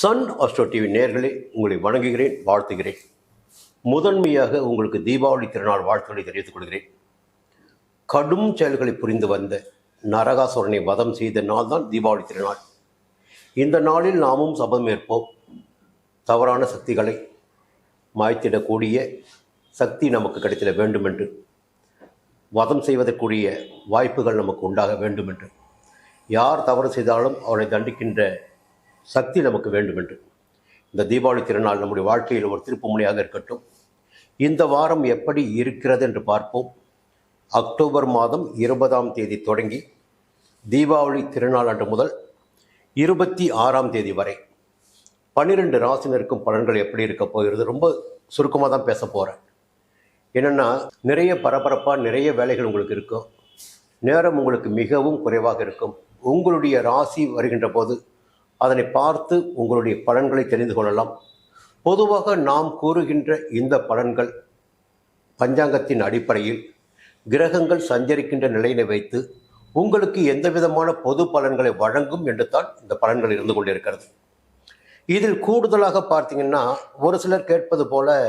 Sun astro TV நேயர்களே, உங்களை வணங்குகிறேன், வாழ்த்துகிறேன். முதன்மையாக உங்களுக்கு தீபாவளி திருநாள் வாழ்த்துக்களை தெரிவித்துக் கொள்கிறேன். கடும் செயல்களை புரிந்து வந்த நரகாசுரனை வதம் செய்த நாள் தான் தீபாவளி திருநாள். இந்த நாளில் நாமும் சபதமேற்போம். தவறான சக்திகளை மாய்த்திடக்கூடிய சக்தி நமக்கு கிடைத்திட வேண்டும் என்று, வதம் செய்வதற்குரிய வாய்ப்புகள் நமக்கு உண்டாக வேண்டும் என்று, யார் தவறு செய்தாலும் அவரை தண்டிக்கின்ற சக்தி நமக்கு வேண்டும் என்று இந்த தீபாவளி திருநாள் நம்முடைய வாழ்க்கையில் ஒரு திருப்புமுனையாக இருக்கட்டும். இந்த வாரம் எப்படி இருக்கிறது என்று பார்ப்போம். அக்டோபர் மாதம் 20ஆம் தேதி தொடங்கி தீபாவளி திருநாள் அன்று முதல் 26ஆம் தேதி வரை 12 ராசினருக்கும் பலன்கள் எப்படி இருக்க போகிறது ரொம்ப சுருக்கமாக தான் பேச போகிறேன். என்னென்னா, நிறைய பரபரப்பாக நிறைய வேலைகள் உங்களுக்கு இருக்கும். நேரம் உங்களுக்கு மிகவும் குறைவாக இருக்கும். உங்களுடைய ராசி வருகின்ற போது அதனை பார்த்து உங்களுடைய பலன்களை தெரிந்து கொள்ளலாம். பொதுவாக நாம் கூறுகின்ற இந்த பலன்கள் பஞ்சாங்கத்தின் அடிப்படையில் கிரகங்கள் சஞ்சரிக்கின்ற நிலையினை வைத்து உங்களுக்கு எந்த விதமான பொது பலன்களை வழங்கும் என்று தான் இந்த பலன்கள் இருந்து கொண்டிருக்கிறது. இதில் கூடுதலாக பார்த்தீங்கன்னா, ஒரு சிலர் கேட்பது போல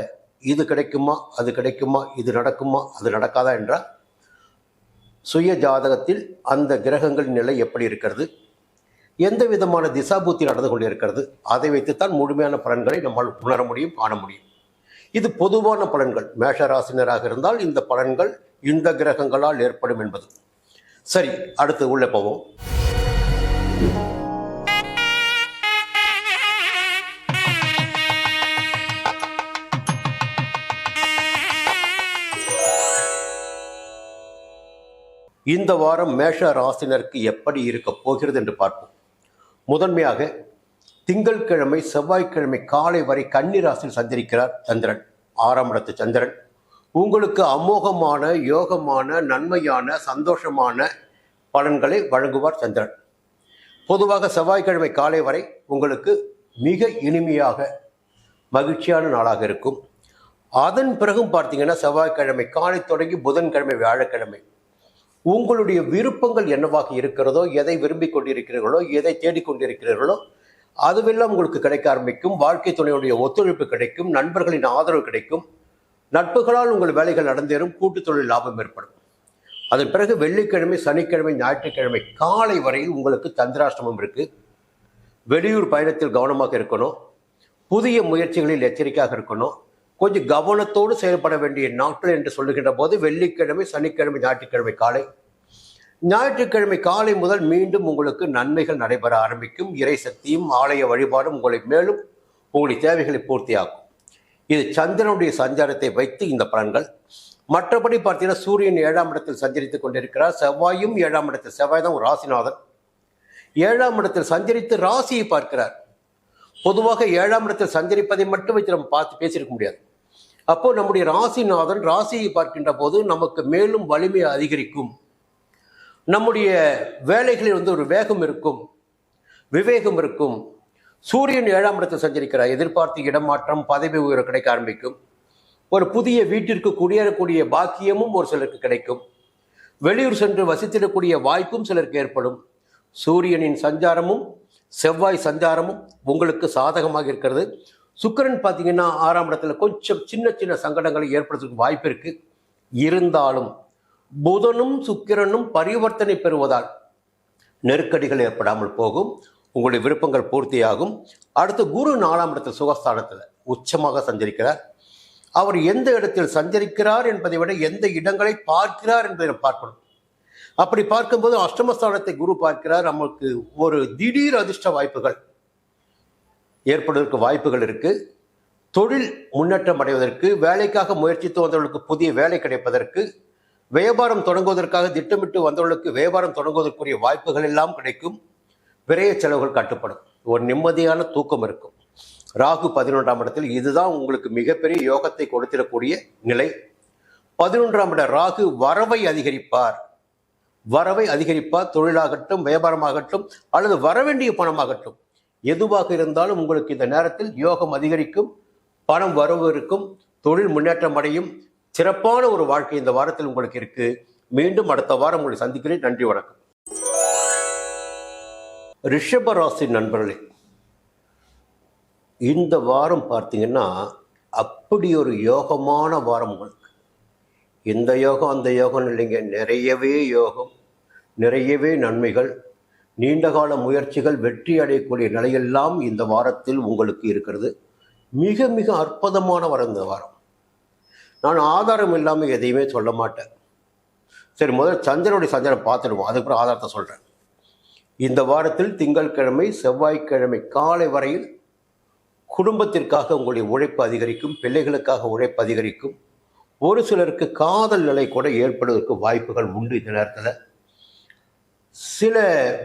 இது கிடைக்குமா, அது கிடைக்குமா, இது நடக்குமா, அது நடக்காதா என்றால், சுய ஜாதகத்தில் அந்த கிரகங்களின் நிலை எப்படி இருக்கிறது, எந்த விதமான திசாபூத்தி நடந்து கொண்டிருக்கிறது, அதை வைத்துத்தான் முழுமையான பலன்களை நம்மால் உணர முடியும், காண முடியும். இது பொதுவான பலன்கள். மேஷராசினராக இருந்தால் இந்த பலன்கள் இந்த கிரகங்களால் ஏற்படும் என்பது. சரி, அடுத்து உள்ளே போவோம். இந்த வாரம் மேஷ ராசினருக்கு எப்படி இருக்க போகிறது என்று பார்ப்போம். முதன்மையாக திங்கட்கிழமை செவ்வாய்க்கிழமை காலை வரை கன்னி ராசியில் சஞ்சரிக்கிறார் சந்திரன். 6ஆம் இடத்து சந்திரன் உங்களுக்கு அமோகமான, யோகமான, நன்மையான, சந்தோஷமான பலன்களை வழங்குவார் சந்திரன். பொதுவாக செவ்வாய்க்கிழமை காலை வரை உங்களுக்கு மிக இனிமையாக மகிழ்ச்சியான நாளாக இருக்கும். அதன் பிறகும் பார்த்தீங்கன்னா, செவ்வாய்க்கிழமை காலை தொடங்கி புதன்கிழமை, வியாழக்கிழமை உங்களுடைய விருப்பங்கள் என்னவாக இருக்கிறதோ, எதை விரும்பிக் கொண்டிருக்கிறீர்களோ, எதை தேடிக்கொண்டிருக்கிறீர்களோ அதுவெல்லாம் உங்களுக்கு கிடைக்க ஆரம்பிக்கும். வாழ்க்கை துணையுடைய ஒத்துழைப்பு கிடைக்கும், நண்பர்களின் ஆதரவு கிடைக்கும், நட்புகளால் உங்கள் வேலைகள் நடந்தேறும், கூட்டுத் தொழில் லாபம் ஏற்படும். அதன் பிறகு வெள்ளிக்கிழமை, சனிக்கிழமை, ஞாயிற்றுக்கிழமை காலை வரையில் உங்களுக்கு சந்திராஷ்டமம் இருக்கு. வெளியூர் பயணத்தில் கவனமாக இருக்கணும். புதிய முயற்சிகளில் எச்சரிக்கையாக இருக்கணும். கொஞ்சம் கவனத்தோடு செயல்பட வேண்டிய நாட்கள் என்று சொல்லுகின்ற போது வெள்ளிக்கிழமை, சனிக்கிழமை, ஞாயிற்றுக்கிழமை காலை. ஞாயிற்றுக்கிழமை காலை முதல் மீண்டும் உங்களுக்கு நன்மைகள் நடைபெற ஆரம்பிக்கும். இறை சக்தியும் ஆலய வழிபாடும் உங்களை மேலும் உங்களுடைய தேவைகளை பூர்த்தியாகும். இது சந்திரனுடைய சஞ்சாரத்தை வைத்து இந்த பலன்கள். மற்றபடி பார்த்தீங்கன்னா, சூரியன் 7ஆம் இடத்தில் சஞ்சரித்துக் கொண்டிருக்கிறார். செவ்வாயும் 7ஆம் இடத்தில், செவ்வாய் தான் ஒரு ராசிநாதன், 7ஆம் இடத்தில் சஞ்சரித்து ராசியை பார்க்கிறார். பொதுவாக 7ஆம் இடத்தில் சஞ்சரிப்பதை மட்டும் வச்சு நம்ம பார்த்து பேசியிருக்க முடியாது. அப்போ நம்முடைய ராசிநாதன் ராசியை பார்க்கின்ற போது நமக்கு மேலும் வலிமை அதிகரிக்கும். நம்முடைய வேலைகளில் ஒரு வேகம் இருக்கும், விவேகம் இருக்கும். சூரியன் 7ஆம் இடத்தில் சஞ்சரிக்கிறார். எதிர்பார்த்த இடமாற்றம், பதவி உயர்வு கிடைக்க ஆரம்பிக்கும். ஒரு புதிய வீட்டிற்கு குடியேறக்கூடிய பாக்கியமும் ஒரு சிலருக்கு கிடைக்கும். வெளியூர் சென்று வசித்திடக்கூடிய வாய்ப்பும் சிலருக்கு ஏற்படும். சூரியனின் சஞ்சாரமும் செவ்வாய் சஞ்சாரமும் உங்களுக்கு சாதகமாக இருக்கிறது. சுக்கிரன் பார்த்தீங்கன்னா 6ஆம் இடத்துல கொஞ்சம் சின்ன சின்ன சங்கடங்களை ஏற்படுத்துறதுக்கு வாய்ப்பு இருக்கு. இருந்தாலும் புதனும் சுக்கிரனும் பரிவர்த்தனை பெறுவதால் நெருக்கடிகள் ஏற்படாமல் போகும். உங்களுடைய விருப்பங்கள் பூர்த்தியாகும். அடுத்து குரு 4ஆம் இடத்தில் சுகஸ்தானத்தில் உச்சமாக சஞ்சரிக்கிறார். அவர் எந்த இடத்தில் சஞ்சரிக்கிறார் என்பதை விட எந்த இடங்களை பார்க்கிறார் என்பதை பார்க்கணும். அப்படி பார்க்கும்போது அஷ்டமஸ்தானத்தை குரு பார்க்கிறார். நமக்கு ஒரு திடீர் அதிர்ஷ்ட வாய்ப்புகள் ஏற்படுவதற்கு வாய்ப்புகள் இருக்கு. தொழில் முன்னேற்றம் அடைவதற்கு, வேலைக்காக முயற்சித்து வந்தவர்களுக்கு புதிய வேலை கிடைப்பதற்கு, வியாபாரம் தொடங்குவதற்காக திட்டமிட்டு வந்தவர்களுக்கு வியாபாரம் தொடங்குவதற்குரிய வாய்ப்புகள் எல்லாம் கிடைக்கும். விரைய செலவுகள் கட்டுப்படும். ஒரு நிம்மதியான தூக்கம் இருக்கும். ராகு 11ஆம் இடத்தில், இதுதான் உங்களுக்கு மிகப்பெரிய யோகத்தை கொடுத்திடக்கூடிய நிலை. 11ஆம் இட ராகு வரவை அதிகரிப்பார். தொழிலாகட்டும், வியாபாரமாகட்டும், அல்லது வரவேண்டிய பணமாகட்டும், எதுவாக இருந்தாலும் உங்களுக்கு இந்த நேரத்தில் யோகம் அதிகரிக்கும், பணம் வரவு இருக்கும், தொழில் முன்னேற்றம் அடையும். சிறப்பான ஒரு வாழ்க்கை இந்த வாரத்தில் உங்களுக்கு இருக்கு. மீண்டும் அடுத்த வாரம் உங்களை சந்திக்கிறேன். நன்றி, வணக்கம். ரிஷப ராசி நண்பர்களே, இந்த வாரம் பார்த்தீங்கன்னா அப்படி ஒரு யோகமான வாரம் உங்களுக்கு. இந்த யோகம் அந்த யோகம் இல்லைங்க, நிறையவே யோகம், நிறையவே நன்மைகள், நீண்டகால முயற்சிகள் வெற்றி அடையக்கூடிய நிலையெல்லாம் இந்த வாரத்தில் உங்களுக்கு இருக்கிறது. மிக மிக அற்புதமான வாரம் இந்த வாரம். நான் ஆதாரம் இல்லாமல் எதையுமே சொல்ல மாட்டேன். சரி, முதல்ல சந்திரனுடைய சந்திரன் பார்த்துடுவோம், அதுக்கப்புறம் ஆதாரத்தை சொல்கிறேன். இந்த வாரத்தில் திங்கட்கிழமை செவ்வாய்க்கிழமை காலை வரையில் குடும்பத்திற்காக உங்களுடைய உழைப்பு அதிகரிக்கும், பிள்ளைகளுக்காக உழைப்பு அதிகரிக்கும். ஒரு சிலருக்கு காதல் நிலை கூட ஏற்படுவதற்கு வாய்ப்புகள் உண்டு. இந்த நேரத்தில் சில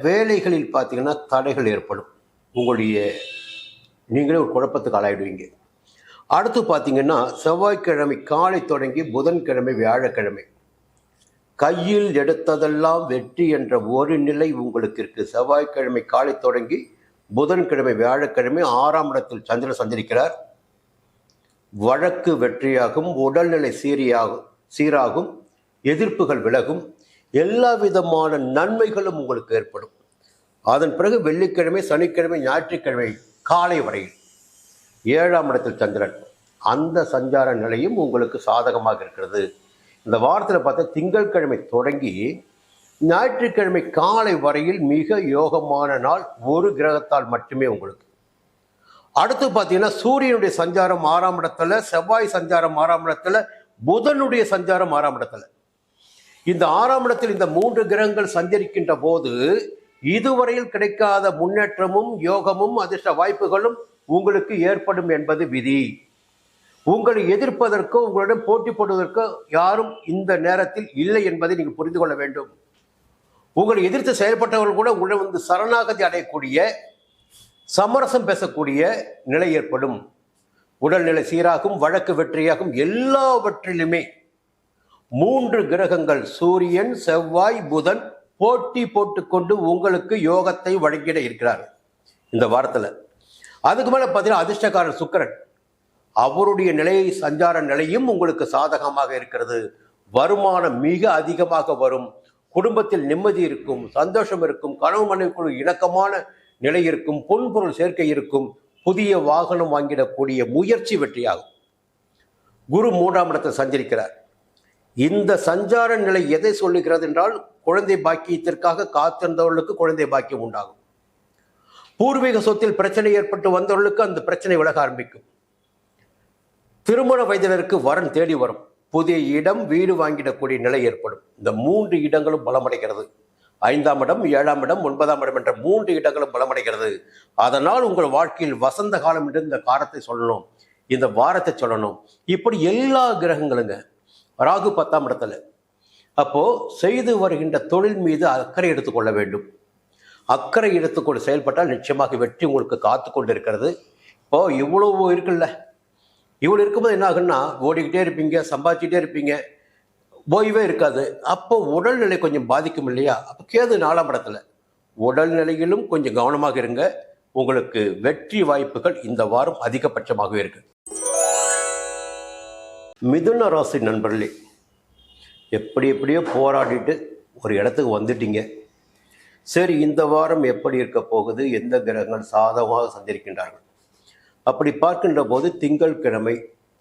வேலைகளில் பார்த்தீங்கன்னா தடைகள் ஏற்படும். உங்களுடைய நீங்களே ஒரு குழப்பத்துக்கு ஆளாயிடுவீங்க. அடுத்து பார்த்தீங்கன்னா செவ்வாய்க்கிழமை காலை தொடங்கி புதன்கிழமை வியாழக்கிழமை கையில் எடுத்ததெல்லாம் வெற்றி என்ற ஒரு நிலை உங்களுக்கு இருக்கு. செவ்வாய்க்கிழமை காலை தொடங்கி புதன்கிழமை வியாழக்கிழமை 6ஆம் இடத்தில் சந்திரன் சஞ்சரிக்கிறார். வழக்கு வெற்றியாகும், உடல்நிலை சீராகும், எதிர்ப்புகள் விலகும், எல்லா விதமான நன்மைகளும் உங்களுக்கு ஏற்படும். அதன் பிறகு வெள்ளிக்கிழமை சனிக்கிழமை ஞாயிற்றுக்கிழமை காலை வரையில் 7ஆம் இடத்தில் சந்திரன், அந்த சஞ்சார நிலையும் உங்களுக்கு சாதகமாக இருக்கிறது. இந்த வாரத்தில் பார்த்தா திங்கட்கிழமை தொடங்கி ஞாயிற்றுக்கிழமை காலை வரையில் மிக யோகமான நாள், ஒரு கிரகத்தால் மட்டுமே உங்களுக்கு. அடுத்து பார்த்தீங்கன்னா சூரியனுடைய சஞ்சாரம் 6ஆம் இடத்துல, செவ்வாய் சஞ்சாரம் 6ஆம் இடத்துல, புதனுடைய சஞ்சாரம் 6ஆம் இடத்துல. இந்த 6ஆம் இடத்தில் இந்த 3 கிரகங்கள் சஞ்சரிக்கின்ற போது இதுவரையில் கிடைக்காத முன்னேற்றமும் யோகமும் அதிர்ஷ்ட வாய்ப்புகளும் உங்களுக்கு ஏற்படும் என்பது விதி. உங்களை எதிர்ப்பதற்கோ உங்களிடம் போட்டி போடுவதற்கோ யாரும் இந்த நேரத்தில் இல்லை என்பதை நீங்கள் புரிந்து கொள்ள வேண்டும். உங்களை எதிர்த்து செயல்பட்டவர்கள் கூட உங்களை வந்து சரணாகதி அடையக்கூடிய, சமரசம் பேசக்கூடிய நிலை ஏற்படும். உடல்நிலை சீராகும், வழக்கு வெற்றியாகும். எல்லாவற்றிலுமே 3 கிரகங்கள் சூரியன் செவ்வாய் புதன் போட்டி போட்டுக்கொண்டு உங்களுக்கு யோகத்தை வழங்கிட இருக்கிறார்கள் இந்த வாரத்தில். அதுக்கு மேலே பார்த்தீங்கன்னா அதிர்ஷ்டக்காரர் சுக்கிரன், அவருடைய நிலையை சஞ்சார நிலையும் உங்களுக்கு சாதகமாக இருக்கிறது. வருமானம் மிக அதிகமாக வரும், குடும்பத்தில் நிம்மதி இருக்கும், சந்தோஷம் இருக்கும், கனவு மனைவிக்குழு இணக்கமான நிலை இருக்கும், பொன்பொருள் சேர்க்கை இருக்கும், புதிய வாகனம் வாங்கிடக்கூடிய முயற்சி வெற்றியாகும். குரு 3ஆம் இடத்தில் சஞ்சரிக்கிறார். இந்த சஞ்சார நிலை எதை சொல்லுகிறது என்றால், குழந்தை பாக்கியத்திற்காக காத்திருந்தவர்களுக்கு குழந்தை பாக்கியம் உண்டாகும். பூர்வீக சொத்தில் பிரச்சனை ஏற்பட்டு வந்தவர்களுக்கு அந்த பிரச்சனை விலக ஆரம்பிக்கும். திருமண வயதினருக்கு வரன் தேடி வரும். புதிய இடம், வீடு வாங்கிடக்கூடிய நிலை ஏற்படும். இந்த 3 இடங்களும் பலமடைகிறது. 5ஆம் இடம், 7ஆம் இடம், 9ஆம் இடம் என்ற 3 இடங்களும் பலமடைகிறது. அதனால் உங்கள் வாழ்க்கையில் வசந்த காலம் என்று இந்த காலத்தை சொல்லணும், இந்த வாரத்தை சொல்லணும். இப்படி எல்லா கிரகங்களுங்க. ராகு 10ஆம் இடத்துல. அப்போ செய்து வருகின்ற தொழில் மீது அக்கறை எடுத்துக்கொள்ள வேண்டும். அக்கறை எடுத்துக்கொண்டு செயல்பட்டால் நிச்சயமாக வெற்றி உங்களுக்கு காத்து கொண்டு இருக்கிறது. இப்போ இவ்வளவு இருக்குல்ல, இவ்வளோ இருக்கும்போது என்ன ஆகுன்னா, ஓடிக்கிட்டே இருப்பீங்க, சம்பாதிச்சுட்டே இருப்பீங்க, ஓய்வே இருக்காது. அப்போ உடல்நிலை கொஞ்சம் பாதிக்கும் இல்லையா? அப்போ கேது 4ஆம் இடத்துல. உடல்நிலையிலும் கொஞ்சம் கவனமாக இருங்க. உங்களுக்கு வெற்றி வாய்ப்புகள் இந்த வாரம் அதிகபட்சமாகவே இருக்கு. மிதுன ராசி நண்பர்களே, எப்படியோ போராடிட்டு ஒரு இடத்துக்கு வந்துட்டீங்க. சரி, இந்த வாரம் எப்படி இருக்க போகுது, எந்த கிரகங்கள் சாதகமாக சஞ்சரிக்கின்றார்கள் அப்படி பார்க்கின்ற போது திங்கட்கிழமை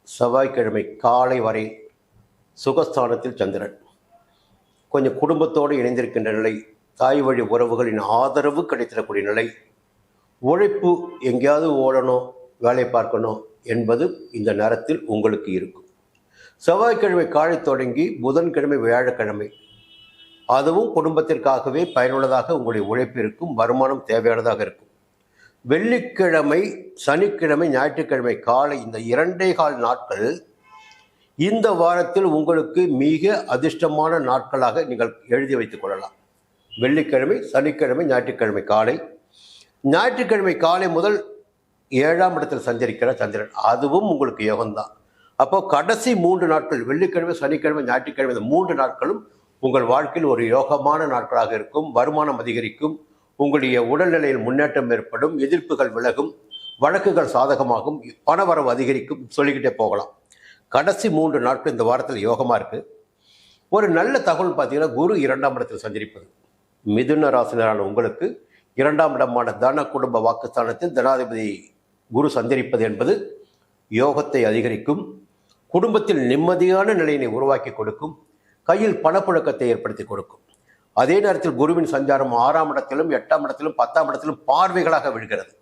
செவ்வாய்க்கிழமை காலை வரை சுகஸ்தானத்தில் சந்திரன், கொஞ்சம் குடும்பத்தோடு இணைந்திருக்கின்ற நிலை, தாய் வழி உறவுகளின் ஆதரவு கிடைத்திடக்கூடிய நிலை, உழைப்பு, எங்கேயாவது ஓடணும், வேலை பார்க்கணும் என்பது இந்த நேரத்தில் உங்களுக்கு இருக்கும். செவ்வாய்க்கிழமை காலை தொடங்கி புதன்கிழமை வியாழக்கிழமை அதுவும் குடும்பத்திற்காகவே பயனுள்ளதாக உங்களுடைய உழைப்பு இருக்கும், வருமானம் தேவையானதாக இருக்கும். வெள்ளிக்கிழமை சனிக்கிழமை ஞாயிற்றுக்கிழமை காலை இந்த 2.25 நாட்கள் இந்த வாரத்தில் உங்களுக்கு மிக அதிர்ஷ்டமான நாட்களாக நீங்கள் எழுதி வைத்துக் கொள்ளலாம். வெள்ளிக்கிழமை சனிக்கிழமை ஞாயிற்றுக்கிழமை காலை, ஞாயிற்றுக்கிழமை காலை முதல் 7ஆம் இடத்தில் சஞ்சரிக்கிற சந்திரன், அதுவும் உங்களுக்கு யோகம்தான். அப்போ கடைசி 3 நாட்கள் வெள்ளிக்கிழமை சனிக்கிழமை ஞாயிற்றுக்கிழமை இந்த 3 நாட்களும் உங்கள் வாழ்க்கையில் ஒரு யோகமான நாட்களாக இருக்கும். வருமானம் அதிகரிக்கும், உங்களுடைய உடல்நிலையில் முன்னேற்றம் ஏற்படும், எதிர்ப்புகள் விலகும், வழக்குகள் சாதகமாகும், பணவரவு அதிகரிக்கும், சொல்லிக்கிட்டே போகலாம். கடைசி 3 நாட்கள் இந்த வாரத்தில் யோகமாக இருக்குது. ஒரு நல்ல தகவல் பார்த்தீங்கன்னா, குரு 2ஆம் இடத்தில் சஞ்சரிப்பது. மிதுன ராசினரான உங்களுக்கு 2ஆம் இடமான தன குடும்ப வாக்குஸ்தானத்தில் தனாதிபதி குரு சஞ்சரிப்பது என்பது யோகத்தை அதிகரிக்கும், குடும்பத்தில் நிம்மதியான நிலையினை உருவாக்கி கொடுக்கும், கையில் பணப்புழக்கத்தை ஏற்படுத்தி கொடுக்கும். அதே நேரத்தில் குருவின் சஞ்சாரம் 6ஆம் இடத்திலும் 8ஆம் இடத்திலும் 10ஆம் இடத்திலும் பார்வைகளாக விழுகிறது.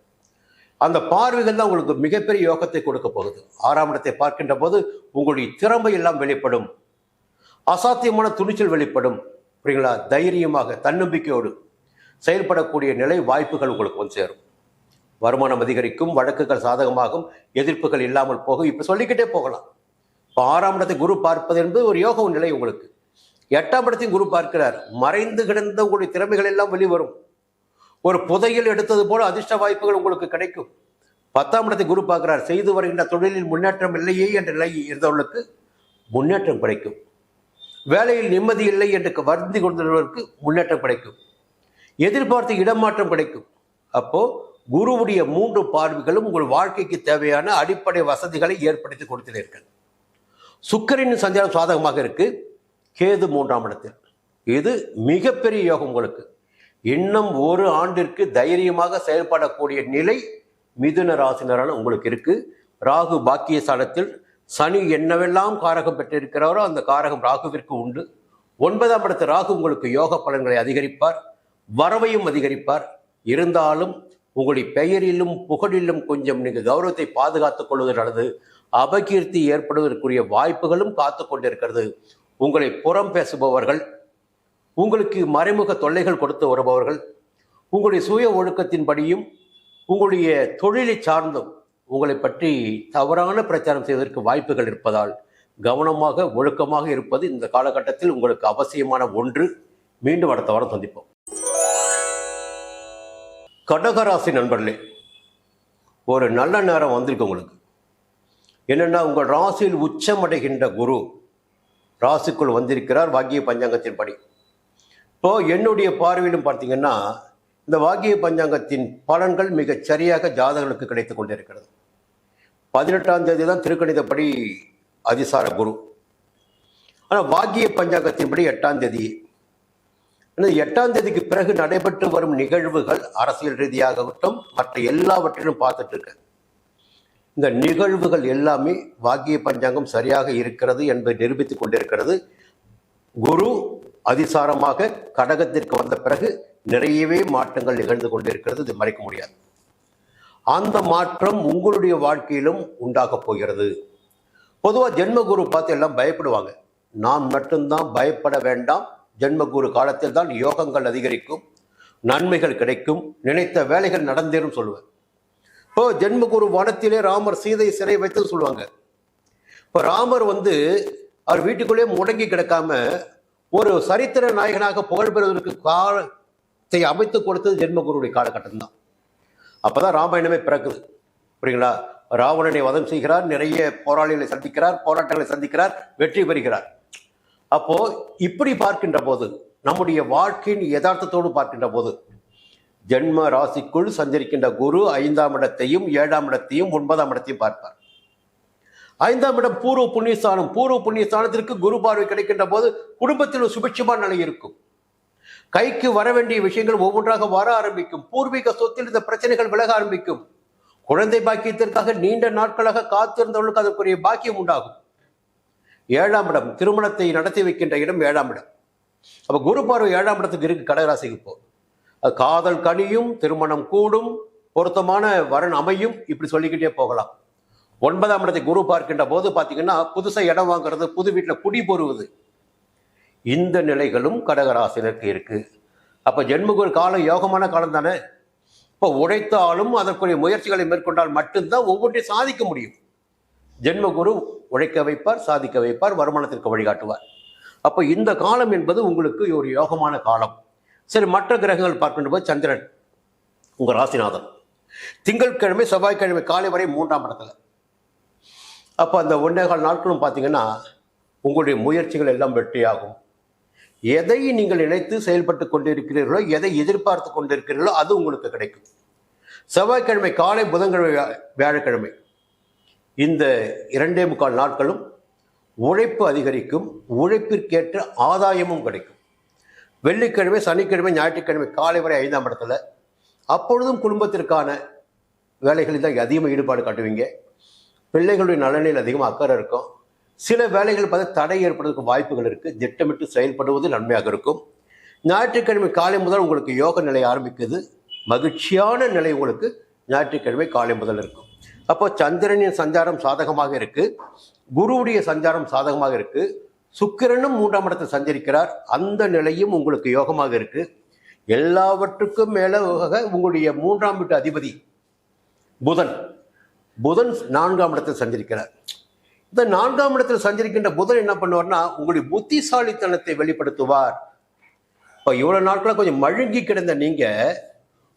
அந்த பார்வைகள் தான் உங்களுக்கு மிகப்பெரிய யோகத்தை கொடுக்க போகுது. 6ஆம் இடத்தை பார்க்கின்ற போது உங்களுடைய திறமை எல்லாம் வெளிப்படும், அசாத்தியமான துணிச்சல் வெளிப்படும். புரியுங்களா? தைரியமாக தன்னம்பிக்கையோடு செயல்படக்கூடிய நிலை வாய்ப்புகள் உங்களுக்கு வந்து சேரும். வருமானம் அதிகரிக்கும், வழக்குகள் சாதகமாகும், எதிர்ப்புகள் இல்லாமல் போகும். இப்ப சொல்லிக்கிட்டே போகலாம். இப்போ 6ஆம் இடத்தை குரு பார்ப்பது என்பது ஒரு யோக நிலை. உங்களுக்கு 8ஆம் இடத்தையும் குரு பார்க்கிறார். மறைந்து கிடந்த உங்களுடைய திறமைகள் எல்லாம் வெளிவரும். ஒரு புதையில் எடுத்தது போல அதிர்ஷ்ட வாய்ப்புகள் உங்களுக்கு கிடைக்கும். 10ஆம் இடத்தை குரு பார்க்கிறார். செய்து வருகின்ற தொழிலில் முன்னேற்றம் இல்லையே என்ற நிலை இருந்தவர்களுக்கு முன்னேற்றம் கிடைக்கும். வேலையில் நிம்மதி இல்லை என்று வருந்தி கொண்டவர்களுக்கு முன்னேற்றம் கிடைக்கும். எதிர்பார்த்த இடமாற்றம் கிடைக்கும். அப்போ குருவுடைய 3 பார்வைகளும் உங்கள் வாழ்க்கைக்கு தேவையான அடிப்படை வசதிகளை ஏற்படுத்தி கொடுத்திருக்கிறது. சுக்கிரனின் சஞ்சாரம் சாதகமாக இருக்கு. கேது 3ஆம் இடத்தில். இது மிகப்பெரிய யோகம் உங்களுக்கு. இன்னும் ஒரு ஆண்டிற்கு தைரியமாக செயல்படக்கூடிய நிலை மிதுன ராசினரான உங்களுக்கு இருக்கு. ராகு பாக்கியஸ்தானத்தில், சனி என்னவெல்லாம் காரகம் பெற்றிருக்கிறாரோ அந்த காரகம் ராகுவிற்கு உண்டு. 9ஆம் இடத்து ராகு உங்களுக்கு யோக பலன்களை அதிகரிப்பார், வரவையும் அதிகரிப்பார். இருந்தாலும் உங்களுடைய பெயரிலும் புகழிலும் கொஞ்சம் நீங்கள் கௌரவத்தை பாதுகாத்துக் கொள்வது நல்லது. அபகீர்த்தி ஏற்படுவதற்குரிய வாய்ப்புகளும் காத்து கொண்டிருக்கிறது. உங்களை புறம் பேசுபவர்கள், உங்களுக்கு மறைமுக தொல்லைகள் கொடுத்து வருபவர்கள், உங்களுடைய சுய ஒழுக்கத்தின்படியும் உங்களுடைய தொழிலை சார்ந்தும் உங்களை பற்றி தவறான பிரச்சாரம் செய்வதற்கு வாய்ப்புகள் இருப்பதால் கவனமாக ஒழுக்கமாக இருப்பது இந்த காலகட்டத்தில் உங்களுக்கு அவசியமான ஒன்று. மீண்டும் அடுத்த வாரம் சந்திப்போம். கடகராசி நண்பர்களே, ஒரு நல்ல நேரம் வந்திருக்கு உங்களுக்கு. என்னென்னா, உங்கள் ராசியில் உச்சமடைகின்ற குரு ராசிக்குள் வந்திருக்கிறார் வாக்கிய பஞ்சாங்கத்தின்படி. இப்போ என்னுடைய பார்வையிலும் பார்த்தீங்கன்னா, இந்த வாக்கிய பஞ்சாங்கத்தின் பலன்கள் மிகச் சரியாக ஜாதகர்களுக்கு கிடைத்து கொண்டிருக்கிறது. 18ஆம் தேதி தான் திருக்கணிதப்படி அதிசார குரு. ஆனால் வாக்கிய பஞ்சாங்கத்தின்படி 8ஆம் தேதி. 8ஆம் தேதிக்கு பிறகு நடைபெற்று வரும் நிகழ்வுகள் அரசியல் ரீதியாகட்டும் மற்ற எல்லாவற்றிலும் பார்த்துட்டு இருக்க. இந்த நிகழ்வுகள் எல்லாமே வாக்கிய பஞ்சாங்கம் சரியாக இருக்கிறது என்பதை நிரூபித்துக் கொண்டிருக்கிறது. குரு அதிசாரமாக கடகத்திற்கு வந்த பிறகு நிறையவே மாற்றங்கள் நிகழ்ந்து கொண்டிருக்கிறது. இது மறைக்க முடியாது. அந்த மாற்றம் உங்களுடைய வாழ்க்கையிலும் உண்டாக போகிறது. பொதுவாக ஜென்மகுரு பார்த்து எல்லாம் பயப்படுவாங்க. நாம் மட்டும்தான் பயப்பட வேண்டாம். ஜென்மகுரு காலத்தில் தான் யோகங்கள் அதிகரிக்கும், நன்மைகள் கிடைக்கும், நினைத்த வேலைகள் நடந்தேறும் சொல்லுவேன். இப்போ ஜென்மகுரு வனத்திலே ராமர் சீதை சிறை வைத்து சொல்லுவாங்க. இப்போ ராமர் அவர் வீட்டுக்குள்ளே முடங்கி கிடக்காம ஒரு சரித்திர நாயகனாக புகழ் பெறுவதற்கு காலத்தை அமைத்து கொடுத்தது ஜென்மகுருடைய காலகட்டம் தான். அப்பதான் ராமாயணமே பிறக்குது. புரியுங்களா? ராவணனை வதம் செய்கிறார், நிறைய போராளிகளை சந்திக்கிறார், போராட்டங்களை சந்திக்கிறார், வெற்றி பெறுகிறார். அப்போ இப்படி பார்க்கின்ற போது, நம்முடைய வாழ்க்கையின் யதார்த்தத்தோடு பார்க்கின்ற போது, ஜென்ம ராசிக்குள் சஞ்சரிக்கின்ற குரு 5ஆம் இடத்தையும் 7ஆம் இடத்தையும் 9ஆம் இடத்தையும் பார்ப்பார். 5ஆம் இடம் பூர்வ புண்ணியஸ்தானம். பூர்வ புண்ணியஸ்தானத்திற்கு குரு பார்வை கிடைக்கின்ற போது குடும்பத்தில் ஒரு சுபிட்சமான நிலை இருக்கும். கைக்கு வர வேண்டிய விஷயங்கள் ஒவ்வொன்றாக வர ஆரம்பிக்கும். பூர்வீக சொத்தில் இந்த பிரச்சனைகள் விலக ஆரம்பிக்கும். குழந்தை பாக்கியத்திற்காக நீண்ட நாட்களாக காத்திருந்தவர்களுக்கு அதற்குரிய பாக்கியம் உண்டாகும். 7ஆம் இடம் திருமணத்தை நடத்தி வைக்கின்ற இடம் 7ஆம் இடம். அப்ப குரு பார்வை 7ஆம் இடத்துக்கு இருக்கு கடகராசிக்கு. போ காதல் கனியும், திருமணம் கூடும், பொருத்தமான வரன் அமையும், இப்படி சொல்லிக்கிட்டே போகலாம். 9ஆம் இடத்தை குரு பார்க்கின்ற போது பார்த்தீங்கன்னா, புதுசா இடம் வாங்குறது, புது வீட்டில் குடி போருவது, இந்த நிலைகளும் கடகராசினருக்கு இருக்கு. அப்ப ஜென்மகுரு காலம் யோகமான காலம் தானே. இப்போ உழைத்தாலும் அதற்குரிய முயற்சிகளை மேற்கொண்டால் மட்டும்தான் ஒவ்வொன்றையும் சாதிக்க முடியும். ஜென்மகுரு உழைக்க வைப்பார், சாதிக்க வைப்பார், வருமானத்திற்கு வழிகாட்டுவார். அப்போ இந்த காலம் என்பது உங்களுக்கு ஒரு யோகமான காலம். சரி, மற்ற கிரகங்கள் பார்க்கின்ற போது சந்திரன் உங்க ராசிநாதன் திங்கட்கிழமை செவ்வாய்க்கிழமை காலை வரை 3ஆம் இடத்துல. அப்போ அந்த 1.25 நாட்களும் பார்த்தீங்கன்னா உங்களுடைய முயற்சிகள் எல்லாம் வெற்றியாகும். எதை நீங்கள் நினைத்து செயல்பட்டு கொண்டிருக்கிறீர்களோ, எதை எதிர்பார்த்து கொண்டிருக்கிறீர்களோ அது உங்களுக்கு கிடைக்கும். செவ்வாய்க்கிழமை காலை, புதன்கிழமை, வியாழக்கிழமை இந்த 2.25 நாட்களும் உழைப்பு அதிகரிக்கும், உழைப்பிற்கேற்ற ஆதாயமும் கிடைக்கும். வெள்ளிக்கிழமை, சனிக்கிழமை, ஞாயிற்றுக்கிழமை காலை வரை 5ஆம் இடத்துல. அப்பொழுதும் குடும்பத்திற்கான வேலைகளில் தான் அதிகமாக ஈடுபாடு காட்டுவீங்க. பிள்ளைகளுடைய நலனில் அதிகமாக அக்கறை இருக்கும். சில வேலைகள் பார்த்து தடை ஏற்படுவதற்கு வாய்ப்புகள் இருக்குது. திட்டமிட்டு செயல்படுவது நன்மையாக இருக்கும். ஞாயிற்றுக்கிழமை காலை முதல் உங்களுக்கு யோக நிலை ஆரம்பிக்குது. மகிழ்ச்சியான நிலை உங்களுக்கு ஞாயிற்றுக்கிழமை காலை முதல் இருக்கும். அப்போ சந்திரனின் சஞ்சாரம் சாதகமாக இருக்குது. குருவுடைய சஞ்சாரம் சாதகமாக இருக்குது. சுக்கிரனும் 3ஆம் இடத்தில் சஞ்சரிக்கிறார். அந்த நிலையும் உங்களுக்கு யோகமாக இருக்குது. எல்லாவற்றுக்கும் மேலே உங்களுடைய 3ஆம் வீட்டு அதிபதி புதன் 4ஆம் இடத்தில் சஞ்சரிக்கிறார். இந்த 4ஆம் இடத்தில் சஞ்சரிக்கின்ற புதன் என்ன பண்ணுவார்னா உங்களுடைய புத்திசாலித்தனத்தை வெளிப்படுத்துவார். இப்போ இவ்வளோ நாட்களாக கொஞ்சம் மழுங்கி கிடந்த நீங்கள்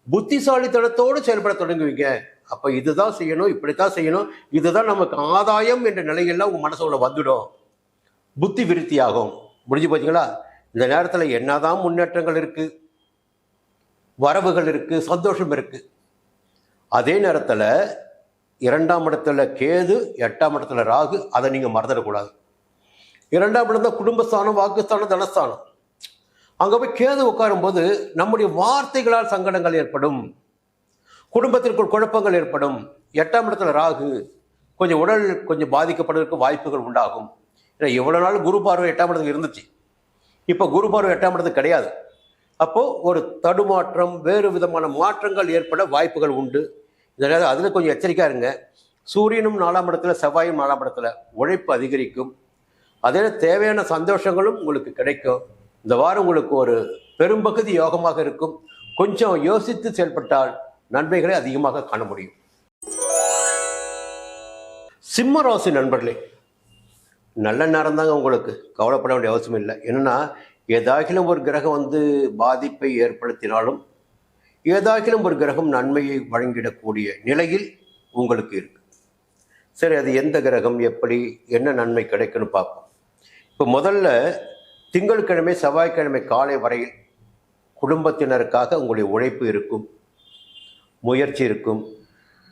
புத்திசாலித்தனத்தோடு செயல்பட தொடங்குவீங்க. அப்போ இதுதான் செய்யணும், இப்படித்தான் செய்யணும், இதுதான் நமக்கு ஆதாயம் என்ற நிலையெல்லாம் உங்கள் மனசுக்குள்ள வந்துடும். புத்தி விருத்தியாகும். முடிஞ்சு போச்சுங்களா? இந்த நேரத்தில் என்னதான் முன்னேற்றங்கள் இருக்குது, வரவுகள் இருக்குது, சந்தோஷம் இருக்குது. அதே நேரத்தில் 2ஆம் இடத்துல கேது, 8ஆம் இடத்துல ராகு, அதை நீங்கள் மறந்துடக்கூடாது. 2ஆம் இடம் தான் குடும்பஸ்தானம், வாக்குஸ்தானம், தனஸ்தானம். அங்கே போய் கேது உட்காரும்போது நம்முடைய வார்த்தைகளால் சங்கடங்கள் ஏற்படும், குடும்பத்திற்குள் குழப்பங்கள் ஏற்படும். 8ஆம் இடத்துல ராகு, கொஞ்சம் உடல் கொஞ்சம் பாதிக்கப்படுவதற்கு வாய்ப்புகள் உண்டாகும். ஏன்னா இவ்வளோ நாள் குரு பார்வை 8ஆம் இடத்துக்கு இருந்துச்சு. இப்போ குரு பார்வை 8ஆம் இடத்துக்கு கிடையாது. அப்போது ஒரு தடுமாற்றம், வேறு விதமான மாற்றங்கள் ஏற்பட வாய்ப்புகள் உண்டு. இதனால் அதில் கொஞ்சம் எச்சரிக்கையாக இருங்க. சூரியனும் 4ஆம் இடத்துல, செவ்வாயும் 4ஆம் இடத்துல, உழைப்பு அதிகரிக்கும். அதே தேவையான சந்தோஷங்களும் உங்களுக்கு கிடைக்கும். இந்த வாரம் உங்களுக்கு ஒரு பெரும்பகுதி யோகமாக இருக்கும். கொஞ்சம் யோசித்து செயல்பட்டால் நன்மைகளை அதிகமாக காண முடியும். சிம்ம ராசி நண்பர்களே, நல்ல நேரம் தாங்க உங்களுக்கு, கவலைப்பட வேண்டிய அவசியம் இல்லை. என்னென்னா ஏதாகிலும் ஒரு கிரகம் பாதிப்பை ஏற்படுத்தினாலும் ஏதாகிலும் ஒரு கிரகம் நன்மையை வழங்கிடக்கூடிய நிலையில் உங்களுக்கு இருக்கு. சரி, அது எந்த கிரகம், எப்படி, என்ன நன்மை கிடைக்குன்னு பார்ப்போம். இப்போ முதல்ல திங்கட்கிழமை செவ்வாய்க்கிழமை காலை வரையில் குடும்பத்தினருக்காக உங்களுடைய உழைப்பு இருக்கும், முயற்சி இருக்கும்,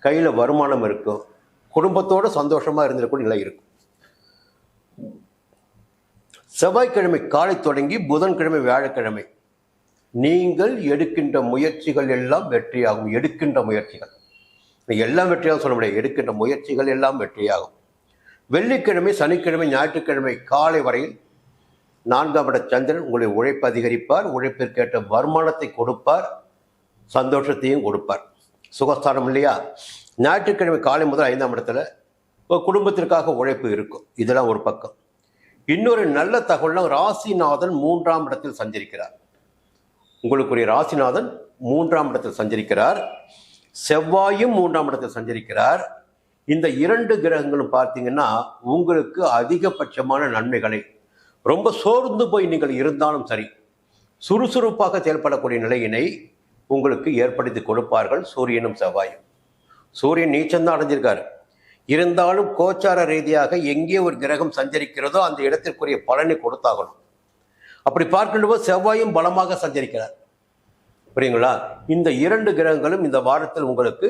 கையில் வருமானம் இருக்கும், குடும்பத்தோடு சந்தோஷமாக இருந்திருக்கும் நிலை இருக்கும். செவ்வாய்க்கிழமை காலை தொடங்கி புதன்கிழமை வியாழக்கிழமை நீங்கள் எடுக்கின்ற முயற்சிகள் எல்லாம் வெற்றியாகும். எடுக்கின்ற முயற்சிகள் எல்லாம் வெற்றியாகும் சொல்ல முடியாது, எடுக்கின்ற முயற்சிகள் எல்லாம் வெற்றியாகும். வெள்ளிக்கிழமை சனிக்கிழமை ஞாயிற்றுக்கிழமை காலை வரையில் 4ஆம் இட சந்திரன் உங்களுடைய உழைப்பு அதிகரிப்பார், உழைப்பிற்கேற்ற வருமானத்தை கொடுப்பார், சந்தோஷத்தையும் கொடுப்பார். சுகஸ்தானம் இல்லையா? ஞாயிற்றுக்கிழமை காலை முதல் 5ஆம் இடத்துல குடும்பத்திற்காக உழைப்பு இருக்கும். இதெல்லாம் ஒரு பக்கம். இன்னொரு நல்ல தகவல்னா ராசிநாதன் 3ஆம் இடத்தில் சஞ்சரிக்கிறார். உங்களுக்குரிய ராசிநாதன் 3ஆம் இடத்தில் சஞ்சரிக்கிறார். செவ்வாயும் 3ஆம் இடத்தில் சஞ்சரிக்கிறார். இந்த 2 கிரகங்களும் பார்த்தீங்கன்னா உங்களுக்கு அதிகபட்சமான நன்மைகளை, ரொம்ப சோர்ந்து போய் நீங்கள் இருந்தாலும் சரி, சுறுசுறுப்பாக செயல்படக்கூடிய நிலையினை உங்களுக்கு ஏற்படுத்தி கொடுப்பார்கள் சூரியனும் செவ்வாயும். சூரியன் நீச்சம்தான் அடைஞ்சிருக்காரு. இருந்தாலும் கோச்சார ரீதியாக எங்கே ஒரு கிரகம் சஞ்சரிக்கிறதோ அந்த இடத்திற்குரிய பலனை கொடுத்தாகணும். அப்படி பார்க்கின்ற போது செவ்வாயும் பலமாக சஞ்சரிக்கிறார். புரியுங்களா? இந்த 2 கிரகங்களும் இந்த வாரத்தில் உங்களுக்கு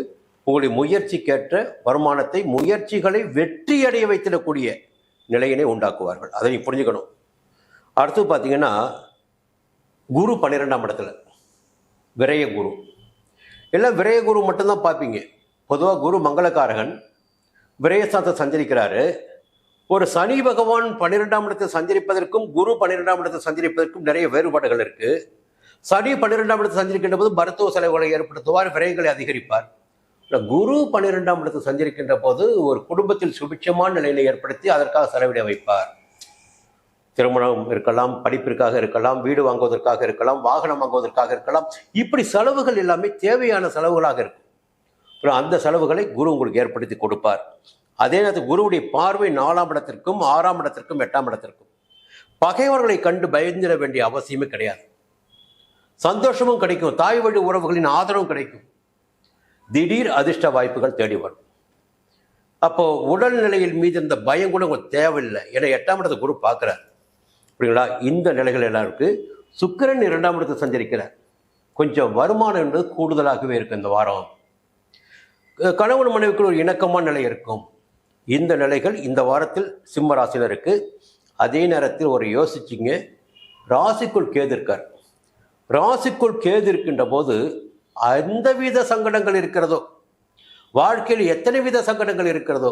உங்களுடைய முயற்சிக்கேற்ற வருமானத்தை, முயற்சிகளை வெற்றியடைய வைத்திடக்கூடிய நிலையினை உண்டாக்குவார்கள். அதை நீ புரிஞ்சுக்கணும். அடுத்து பார்த்தீங்கன்னா குரு 12ஆம் இடத்துல விரய குரு. எல்லாம் விரய குரு மட்டும்தான் பார்ப்பீங்க. பொதுவாக குரு மங்களகாரகன், விரயஸ்தானத்தை சஞ்சரிக்கிறாரு. ஒரு சனி பகவான் 12ஆம் இடத்தில் சஞ்சரிப்பதற்கும் குரு 12ஆம் இடத்தில் சஞ்சரிப்பதற்கும் நிறைய வேறுபாடுகள் இருக்கு. சனி 12ஆம் இடத்தில் சஞ்சரிக்கின்ற போது மருத்துவ செலவுகளை ஏற்படுத்துவார், விரயங்களை அதிகரிப்பார். குரு 12ஆம் இடத்தில் சஞ்சரிக்கின்ற போது ஒரு குடும்பத்தில் சுபிட்சமான நிலையினை ஏற்படுத்தி அதற்காக செலவிட வைப்பார். திருமணம் இருக்கலாம், படிப்பிற்காக இருக்கலாம், வீடு வாங்குவதற்காக இருக்கலாம், வாகனம் வாங்குவதற்காக இருக்கலாம். இப்படி செலவுகள் எல்லாமே தேவையான செலவுகளாக இருக்கும். அந்த செலவுகளை குரு உங்களுக்கு ஏற்படுத்தி கொடுப்பார். அதே நேரத்தில் குருவுடைய பார்வை 4ஆம் இடத்திற்கும் 6ஆம் இடத்திற்கும் 8ஆம் இடத்திற்கும். பகைவர்களை கண்டு பயந்திட வேண்டிய அவசியமே கிடையாது. சந்தோஷமும் கிடைக்கும், தாய் வழி உறவுகளின் ஆதரவும் கிடைக்கும், திடீர் அதிர்ஷ்ட வாய்ப்புகள் தேடி வரும். அப்போ உடல்நிலையில் மீது இந்த பயம் கூட உங்களுக்கு தேவையில்லை. ஏன்னா 8ஆம் இடத்தை குரு பார்க்குறார். அப்படிங்களா? இந்த நிலைகள் எல்லாம் இருக்கு. சுக்கிரன் 2ஆம் இடத்தை சஞ்சரிக்கிறார். கொஞ்சம் வருமானம் என்பது கூடுதலாகவே இருக்கு இந்த வாரம். கணவன் மனைவிக்கு ஒரு இணக்கமான நிலை இருக்கும். இந்த நிலைகள் இந்த வாரத்தில் சிம்ம ராசினருக்கு. அதே நேரத்தில் ஒரு யோசிச்சிங்க, ராசிக்குள் கேது இருக்கார். ராசிக்குள் கேது இருக்கின்ற போது எந்தவித சங்கடங்கள் இருக்கிறதோ, வாழ்க்கையில் எத்தனை வித சங்கடங்கள் இருக்கிறதோ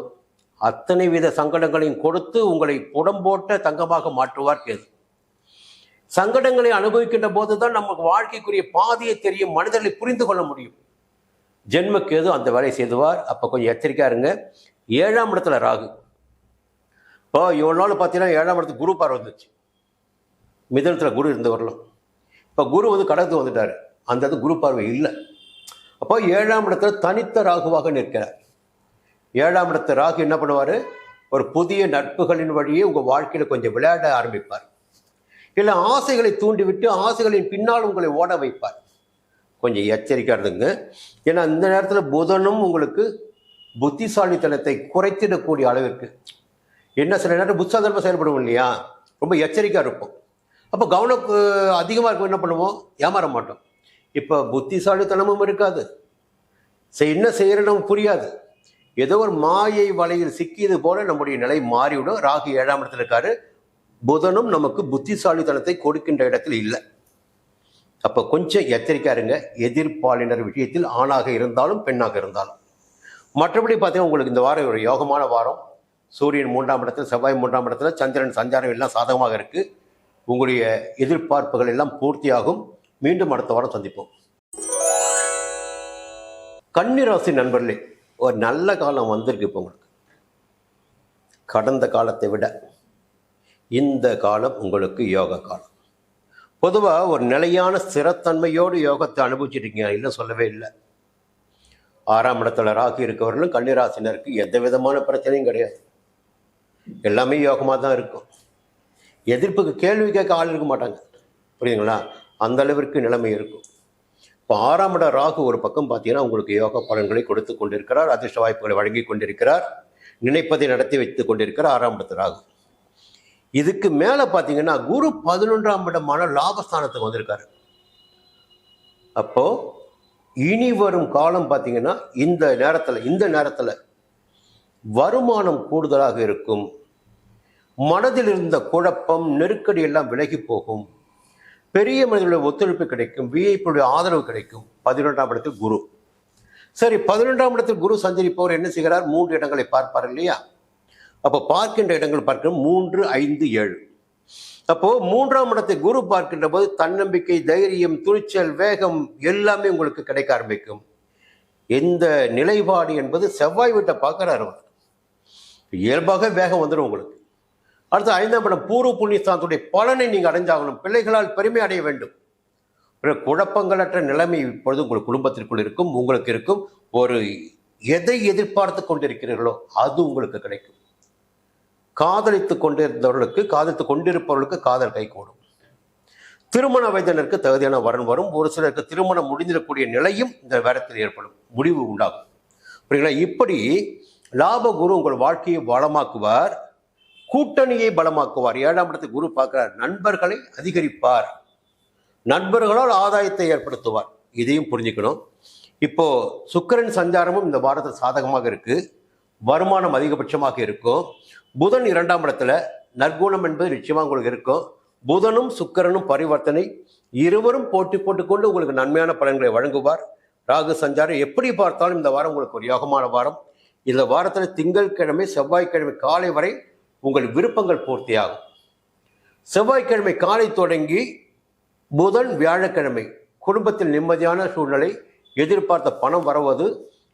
அத்தனை வித சங்கடங்களையும் கொடுத்து உங்களை புடம்போட்ட தங்கமாக மாற்றுவார் கேது. சங்கடங்களை அனுபவிக்கின்ற போதுதான் நமக்கு வாழ்க்கைக்குரிய பாதையை தெரியும், மனிதர்களை புரிந்து கொள்ள முடியும். ஜென்ம கேது அந்த வேலையை செய்துவார். அப்போ கொஞ்சம் எச்சரிக்கையா இருங்க. 7ஆம் இடத்துல ராகு. இப்போ இவ்வளோ நாள் பார்த்தீங்கன்னா 7ஆம் இடத்துக்கு குரு பார்வை வந்துச்சு. மிதனத்தில் குரு இருந்து வரலாம். இப்போ குரு வந்து கடகத்துக்கு வந்துட்டார். அந்த இது குரு பார்வை இல்லை. அப்போ 7ஆம் இடத்துல தனித்த ராகுவாக நிற்கிறார். 7ஆம் இடத்து ராகு என்ன பண்ணுவார்? ஒரு புதிய நட்புகளின் வழியே உங்கள் வாழ்க்கையில் கொஞ்சம் விளையாட ஆரம்பிப்பார். இல்லை ஆசைகளை தூண்டிவிட்டு ஆசைகளின் பின்னால் உங்களை ஓட வைப்பார். கொஞ்சம் எச்சரிக்கையாக இருந்துங்க. ஏன்னா இந்த நேரத்தில் புதனும் உங்களுக்கு புத்திசாலித்தனத்தை குறைத்திடக்கூடிய அளவிற்கு என்ன சில நேரம் புத்தாதனமாக செயல்படுவோம் இல்லையா, ரொம்ப எச்சரிக்கையாக இருப்போம். அப்போ கவனம் அதிகமாக இருக்கும். என்ன பண்ணுவோம்? ஏமாற மாட்டோம். இப்போ புத்திசாலித்தனமும் இருக்காது, என்ன செய்யறதும் புரியாது. ஏதோ ஒரு மாயை வலையில் சிக்கியது போல நம்முடைய நிலை மாறிவிடும். ராகு 7ஆம் இடத்துல இருக்காரு. புதனும் நமக்கு புத்திசாலித்தனத்தை கொடுக்கின்ற இடத்தில் இல்லை. அப்போ கொஞ்சம் எச்சரிக்கையா இருங்க எதிர்ப்பாளினர் விஷயத்தில், ஆணாக இருந்தாலும் பெண்ணாக இருந்தாலும். மற்றபடி பார்த்தீங்கன்னா உங்களுக்கு இந்த வாரம் ஒரு யோகமான வாரம். சூரியன் 3ஆம் இடத்துல, செவ்வாய் 3ஆம் இடத்துல, சந்திரன் சஞ்சாரம் எல்லாம் சாதகமாக இருக்கு. உங்களுடைய எதிர்பார்ப்புகள் எல்லாம் பூர்த்தியாகும். மீண்டும் அடுத்த வாரம் சந்திப்போம். கன்னிராசி நண்பர்களே, ஒரு நல்ல காலம் வந்திருக்கு. இப்போ உங்களுக்கு கடந்த காலத்தை விட இந்த காலம் உங்களுக்கு யோக காலம். பொதுவாக ஒரு நிலையான ஸ்திரத்தன்மையோடு யோகத்தை அனுபவிச்சிருக்கீங்க, இல்லை சொல்லவே இல்லை. 6ஆம் இடத்துல ராகு இருக்கவர்களும் கன்னிராசினருக்கு எந்த விதமான பிரச்சனையும் கிடையாது. எல்லாமே யோகமாக தான் இருக்கும். எதிர்ப்புக்கு கேள்வி கேட்க ஆள் இருக்க மாட்டாங்க. புரியுதுங்களா? அந்த அளவிற்கு நிலைமை இருக்கும். இப்போ 6ஆம் இட ராகு ஒரு பக்கம் பார்த்தீங்கன்னா உங்களுக்கு யோக பலன்களை கொடுத்து கொண்டிருக்கிறார், அதிர்ஷ்ட வாய்ப்புகளை வழங்கி கொண்டிருக்கிறார், நினைப்பதை நடத்தி வைத்துக் கொண்டிருக்கிறார் 6ஆம் இடத்து ராகு. இதுக்கு மேலே பார்த்தீங்கன்னா குரு 11ஆம் இடமான லாபஸ்தானத்துக்கு வந்திருக்காரு. அப்போ இனி வரும் காலம் பார்த்தீங்கன்னா இந்த நேரத்தில் வருமானம் கூடுதலாக இருக்கும். மனதில் இருந்த குழப்பம் நெருக்கடி எல்லாம் விலகி போகும். பெரிய மனிதர்களுடைய ஒத்துழைப்பு கிடைக்கும், விஐபியுடைய ஆதரவு கிடைக்கும். 11ஆம் இடத்தில் குரு. சரி, 11ஆம் இடத்தில் குரு சஞ்சரிப்பவர் என்ன செய்கிறார்? 3 இடங்களை பார்ப்பார் இல்லையா? அப்போ பார்க்கின்ற இடங்கள் பார்க்கிற 3, 5, 7. அப்போ 3ஆம் இடத்தை குரு பார்க்கின்ற போது தன்னம்பிக்கை, தைரியம், துணிச்சல், வேகம் எல்லாமே உங்களுக்கு கிடைக்க ஆரம்பிக்கும். எந்த நிலைப்பாடு என்பது செவ்வாய் வீட்டை பார்க்கிறார். இயல்பாக வேகம் வந்துடும் உங்களுக்கு. அடுத்து 5ஆம் இடம் பூர்வ புண்ணியஸ்தானத்துடைய பலனை நீங்கள் அடைஞ்சாகணும். பிள்ளைகளால் பெருமை அடைய வேண்டும். குழப்பங்களற்ற நிலைமை இப்பொழுது உங்கள் குடும்பத்திற்குள் இருக்கும், உங்களுக்கு இருக்கும். ஒரு எதை எதிர்பார்த்து கொண்டிருக்கிறீர்களோ அது உங்களுக்கு கிடைக்கும். காதலித்து கொண்டிருப்பவர்களுக்கு காதல் கைகூடும். திருமண வயதினருக்கு தகுதியான வரன் வரும். ஒரு சிலருக்கு திருமணம் முடிந்திடக்கூடிய நிலையும் இந்த வாரத்தில் ஏற்படும், முடிவு உண்டாகும். புரியுங்களா? இப்படி லாப குரு உங்கள் வாழ்க்கையை வளமாக்குவார், கூட்டணியை பலமாக்குவார். 7ஆம் இடத்துக்கு குரு பார்க்கிறார். நண்பர்களை அதிகரிப்பார், நண்பர்களால் ஆதாயத்தை ஏற்படுத்துவார். இதையும் புரிஞ்சுக்கணும். இப்போ சுக்கிரன் சஞ்சாரமும் இந்த வாரத்தில் சாதகமாக இருக்கு. வருமானம் அதிகபட்சமாக இருக்கும். புதன் 2ஆம் இடத்துல, நற்குணம் என்பது நிச்சயமாக உங்களுக்கு இருக்கும். புதனும் சுக்கிரனும் பரிவர்த்தனை, இருவரும் போட்டி போட்டுக்கொண்டு உங்களுக்கு நன்மையான பலன்களை வழங்குவார். ராகு சஞ்சாரம் எப்படி பார்த்தாலும் இந்த வாரம் உங்களுக்கு ஒரு யோகமான வாரம். இந்த வாரத்தில் திங்கட்கிழமை செவ்வாய்க்கிழமை காலை வரை உங்கள் விருப்பங்கள் பூர்த்தியாகும். செவ்வாய்க்கிழமை காலை தொடங்கி புதன் வியாழக்கிழமை குடும்பத்தில் நிம்மதியான சூழ்நிலை, எதிர்பார்த்த பணம் வருவது,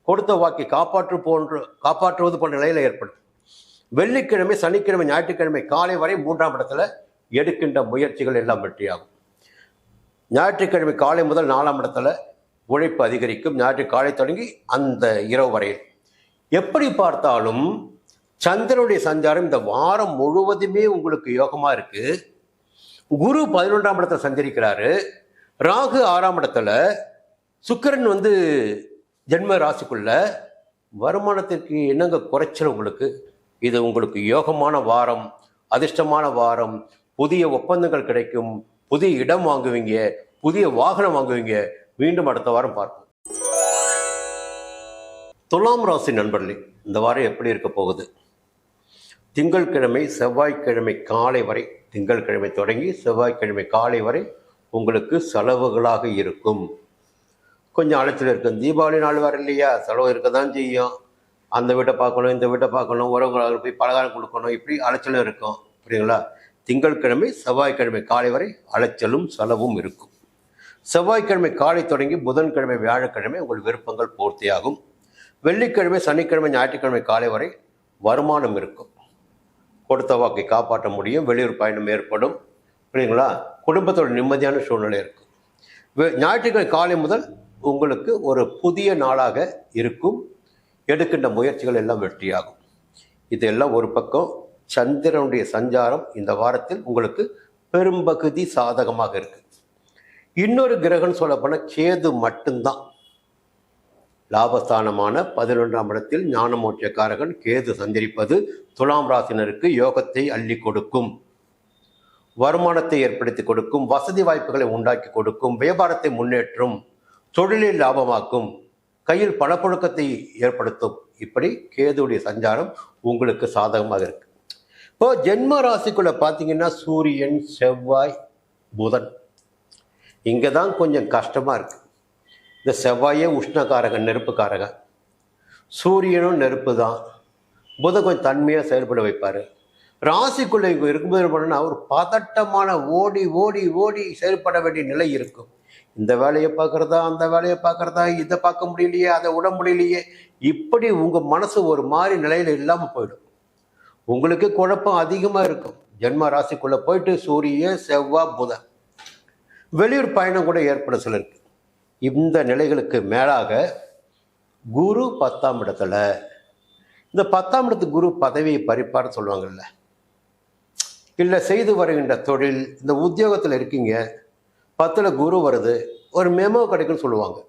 கொடுத்த வாக்கை காப்பாற்றுவது போன்ற நிலையில் ஏற்படும். வெள்ளிக்கிழமை, சனிக்கிழமை, ஞாயிற்றுக்கிழமை காலை வரை 3ஆம் இடத்துல எடுக்கின்ற முயற்சிகள் எல்லாம் வெற்றியாகும். ஞாயிற்றுக்கிழமை காலை முதல் 4ஆம் இடத்துல உழைப்பு அதிகரிக்கும். ஞாயிற்று காலை தொடங்கி அந்த இரவு வரையில். எப்படி பார்த்தாலும் சந்திரனுடைய சஞ்சாரம் இந்த வாரம் முழுவதுமே உங்களுக்கு யோகமா இருக்கு. குரு 11ஆம் இடத்துல சஞ்சரிக்கிறாரு. ராகு 6ஆம் இடத்துல, சுக்கிரன் ஜென்ம ராசிக்குள்ள. வருமானத்திற்கு என்னங்க குறைச்சல் உங்களுக்கு? இது உங்களுக்கு யோகமான வாரம், அதிர்ஷ்டமான வாரம். புதிய ஒப்பந்தங்கள் கிடைக்கும், புதிய இடம் வாங்குவீங்க, புதிய வாகனம் வாங்குவீங்க. மீண்டும் அடுத்த வாரம் பார்ப்போம். துலாம் ராசி நண்பர்களே, இந்த வாரம் எப்படி இருக்க போகுது? திங்கட்கிழமை செவ்வாய்க்கிழமை காலை வரை, திங்கட்கிழமை தொடங்கி செவ்வாய்க்கிழமை காலை வரை உங்களுக்கு செலவுகளாக இருக்கும். கொஞ்சம் அலைச்சல் இருக்கும். தீபாவளி நாள் வர இல்லையா, செலவு இருக்க தான் செய்யும். அந்த வீட்டை பார்க்கணும், இந்த வீட்டை பார்க்கணும், உறவுகளுக்கு போய் பலகாரம் கொடுக்கணும், இப்படி அலைச்சலும் இருக்கும். புரியுங்களா? திங்கட்கிழமை செவ்வாய்க்கிழமை காலை வரை அலைச்சலும் செலவும் இருக்கும். செவ்வாய்க்கிழமை காலை தொடங்கி புதன்கிழமை வியாழக்கிழமை உங்கள் விருப்பங்கள் பூர்த்தியாகும். வெள்ளிக்கிழமை சனிக்கிழமை ஞாயிற்றுக்கிழமை காலை வரை வருமானம் இருக்கும். கொடுத்த வாக்கை காப்பாற்ற முடியும். வெளியூர் பயணம் ஏற்படும். புரியுங்களா? குடும்பத்தோட நிம்மதியான சூழ்நிலை இருக்கும். ஞாயிற்றுக்கிழமை காலை முதல் உங்களுக்கு ஒரு புதிய நாளாக இருக்கும். எடுக்கின்ற முயற்சிகள் எல்லாம் வெற்றியாகும். இதெல்லாம் ஒரு பக்கம். சந்திரனுடைய சஞ்சாரம் இந்த வாரத்தில் உங்களுக்கு பெரும்பகுதி சாதகமாக இருக்கு. இன்னொரு கிரகம் சொல்லப்போனால் கேது மட்டும்தான். லாபஸ்தானமான 11ஆம் இடத்தில் ஞானமோட்சக்காரகன் கேது சஞ்சரிப்பது துலாம் ராசினருக்கு யோகத்தை அள்ளி கொடுக்கும், வருமானத்தை ஏற்படுத்தி கொடுக்கும், வசதி வாய்ப்புகளை உண்டாக்கி கொடுக்கும், வியாபாரத்தை முன்னேற்றும், தொழிலில் லாபமாக்கும், கையில் பணப்புழக்கத்தை ஏற்படுத்தும். இப்படி கேதுடைய சஞ்சாரம் உங்களுக்கு சாதகமாக இருக்கு. இப்போ ஜென்ம ராசிக்குள்ள பார்த்தீங்கன்னா சூரியன், செவ்வாய், புதன் இங்கே தான் கொஞ்சம் கஷ்டமாக இருக்கு. இந்த செவ்வாயே உஷ்ணக்காரகன், நெருப்புக்காரகன். சூரியனும் நெருப்பு தான். புதன் கொஞ்சம் தன்மையாக செயல்பட வைப்பார். ராசிக்குள்ளே இங்கே இருக்கும்போது பண்ணால் ஒரு பதட்டமான ஓடி ஓடி ஓடி செயல்பட வேண்டிய நிலை இருக்கும். இந்த வேலையை பார்க்குறதா, அந்த வேலையை பார்க்குறதா, இதை பார்க்க முடியலையே, அதை விட முடியலையே, இப்படி உங்கள் மனசு ஒரு மாதிரி நிலையில் இல்லாமல் போயிடும். உங்களுக்கு குழப்பம் அதிகமாக இருக்கும். ஜென்ம ராசிக்குள்ளே போயிட்டு சூரியன், செவ்வாய், புதன். வெளியூர் பயணம் கூட ஏற்படும் சிலருக்கு. இந்த நிலைகளுக்கு மேலாக குரு 10ஆம் இடத்துல. இந்த 10ஆம் இடத்து குரு பதவியை பறிப்பார்னு சொல்லுவாங்கல்ல, இல்லை செய்து வருகின்ற தொழில், இந்த உத்தியோகத்தில் இருக்கீங்க, 10ல் குரு வருது, ஒரு மெமோ கிடைக்குன்னு சொல்லுவாங்க.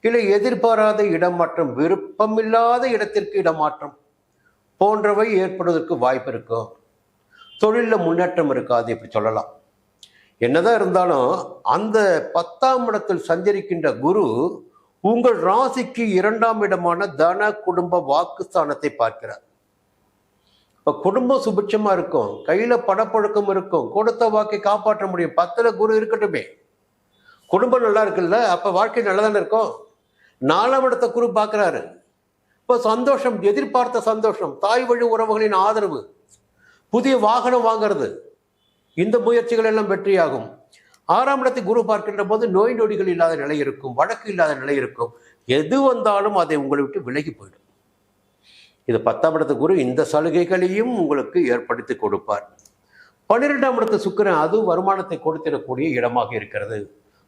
இல்லை எதிர்பாராத இடமாற்றம், விருப்பமில்லாத இடத்திற்கு இடமாற்றம் போன்றவை ஏற்படுவதற்கு வாய்ப்பு இருக்கும். தொழிலில் முன்னேற்றம் இருக்காது, இப்படி சொல்லலாம். என்னதான் இருந்தாலும் அந்த 10ஆம் இடத்தில் சஞ்சரிக்கின்ற குரு உங்கள் ராசிக்கு 2ஆம் இடமான தன குடும்ப வாக்குஸ்தானத்தை பார்க்கிறார். இப்போ குடும்பம் சுபிட்சமா இருக்கும், கையில பணப்பழக்கம் இருக்கும், கொடுத்த வாக்கை காப்பாற்ற முடியும். 10ல் குரு இருக்கட்டுமே, குடும்பம் நல்லா இருக்குல்ல, அப்ப வாழ்க்கை நல்லா தானே இருக்கும். 4ஆம் இடத்தை குரு பார்க்கிறாரு. இப்போ சந்தோஷம், எதிர்பார்த்த சந்தோஷம், தாய் வழி உறவுகளின் ஆதரவு, புதிய வாகனம் வாங்கிறது, இந்த முயற்சிகள் எல்லாம் வெற்றியாகும். 6ஆம் இடத்தை குரு பார்க்கின்ற போது நோய் நொடிகள் இல்லாத நிலை இருக்கும், வழக்கு இல்லாத நிலை இருக்கும். எது வந்தாலும் அதை உங்களை விட்டு விலகி போயிடும். இது 10ஆம் இடத்து குரு இந்த சலுகைகளையும் உங்களுக்கு ஏற்படுத்தி கொடுப்பார். 12ஆம் இடத்து சுக்கிரன், அது வருமானத்தை கொடுத்திடக்கூடிய இடமாக இருக்கிறது.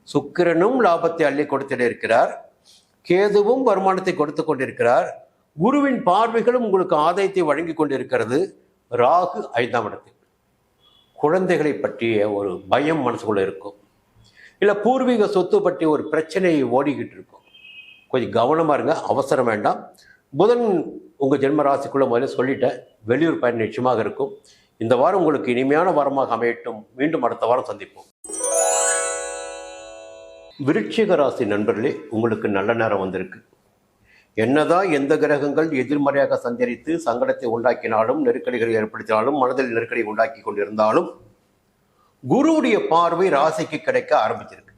சுக்கிரனும் லாபத்தை அள்ளி கொடுத்திட இருக்கிறார், கேதுவும் வருமானத்தை கொடுத்து கொண்டிருக்கிறார். குருவின் பார்வைகளும் உங்களுக்கு ஆதாயத்தை வழங்கி கொண்டிருக்கிறது. ராகு 5ஆம் இடத்தில். குழந்தைகளை பற்றிய ஒரு பயம் மனசுக்குள்ள இருக்கும், இல்லை பூர்வீக சொத்து பற்றி ஒரு பிரச்சனையை ஓடிக்கிட்டு இருக்கும். கொஞ்சம் கவனமா இருங்க, அவசரம் வேண்டாம். புதன் உங்கள் ஜென்ம ராசிக்குள்ள முதல்ல சொல்லிட்டேன், வெளியூர் பயணம் நிச்சயமாக இருக்கும். இந்த வாரம் உங்களுக்கு இனிமையான வாரமாக அமையட்டும். மீண்டும் அடுத்த வாரம் சந்திப்போம். விருச்சிக ராசி நண்பர்களே, உங்களுக்கு நல்ல நேரம் வந்திருக்கு. என்னதான் எந்த கிரகங்கள் எதிர்மறையாக சஞ்சரித்து சங்கடத்தை உண்டாக்கினாலும், நெருக்கடிகளை ஏற்படுத்தினாலும், மனதில் நெருக்கடி உண்டாக்கி கொண்டிருந்தாலும், குருவுடைய பார்வை ராசிக்கு கிடைக்க ஆரம்பிச்சிருக்கு.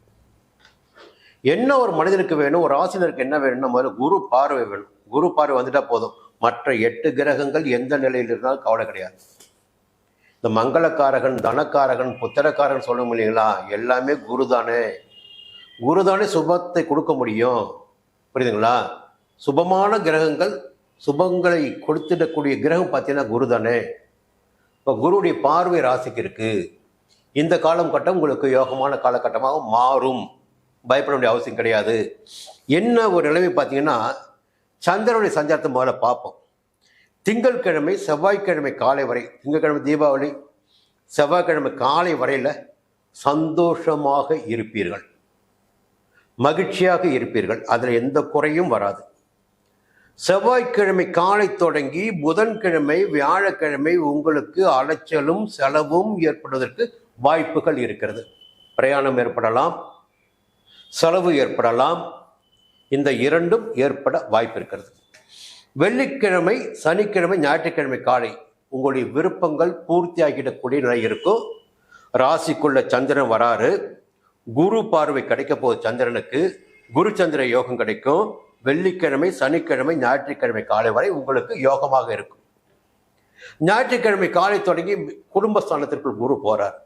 என்ன ஒரு மனிதனுக்கு வேணும், ஒரு ராசினருக்கு என்ன வேணும்னா முதல்ல குரு பார்வை வேணும். குரு பார்வை வந்துட்டா போதும். மற்ற 8 கிரகங்கள் எந்த நிலையில் இருந்தாலும் கவலை கிடையாது. இந்த மங்களக்காரகன், தனக்காரகன், புத்திரக்காரன் சொல்ல முடியுங்களா, எல்லாமே குரு தானே. குரு தானே சுபத்தை கொடுக்க முடியும். புரியுதுங்களா? சுபமான கிரகங்கள், சுபங்களை கொடுத்துடக்கூடிய கிரகம் பார்த்தீங்கன்னா குரு தானே. இப்போ குருவுடைய பார்வை ராசிக்கு இருக்கு. இந்த காலம் கட்டம் உங்களுக்கு யோகமான காலகட்டமாக மாறும். பயப்பட வேண்டிய அவசியம் கிடையாது. என்ன ஒரு நிலைமை பார்த்தீங்கன்னா, சந்திரனுடைய சஞ்சாரத்தை முதல்ல பார்ப்போம். திங்கட்கிழமை செவ்வாய்க்கிழமை காலை வரை, திங்கட்கிழமை தீபாவளி, செவ்வாய்க்கிழமை காலை வரையில் சந்தோஷமாக இருப்பீர்கள், மகிழ்ச்சியாக இருப்பீர்கள். அதில் எந்த குறையும் வராது. செவ்வாய்க்கிழமை காலை தொடங்கி புதன்கிழமை வியாழக்கிழமை உங்களுக்கு அலைச்சலும் செலவும் ஏற்படுவதற்கு வாய்ப்புகள் இருக்கிறது. பிரயாணம் ஏற்படலாம், செலவு ஏற்படலாம். இந்த இரண்டும் ஏற்பட வாய்ப்பு இருக்கிறது. வெள்ளிக்கிழமை, சனிக்கிழமை, ஞாயிற்றுக்கிழமை காலை உங்களுடைய விருப்பங்கள் பூர்த்தியாகிடக்கூடிய நிலை இருக்கும். ராசிக்குள்ள சந்திரன் வராரு, குரு பார்வை கிடைக்க போகுது சந்திரனுக்கு. குரு சந்திர யோகம் கிடைக்கும். வெள்ளிக்கிழமை, சனிக்கிழமை, ஞாயிற்றுக்கிழமை காலை வரை உங்களுக்கு யோகமாக இருக்கும். ஞாயிற்றுக்கிழமை காலை தொடங்கி குடும்பஸ்தானத்திற்குள் குரு போறார்,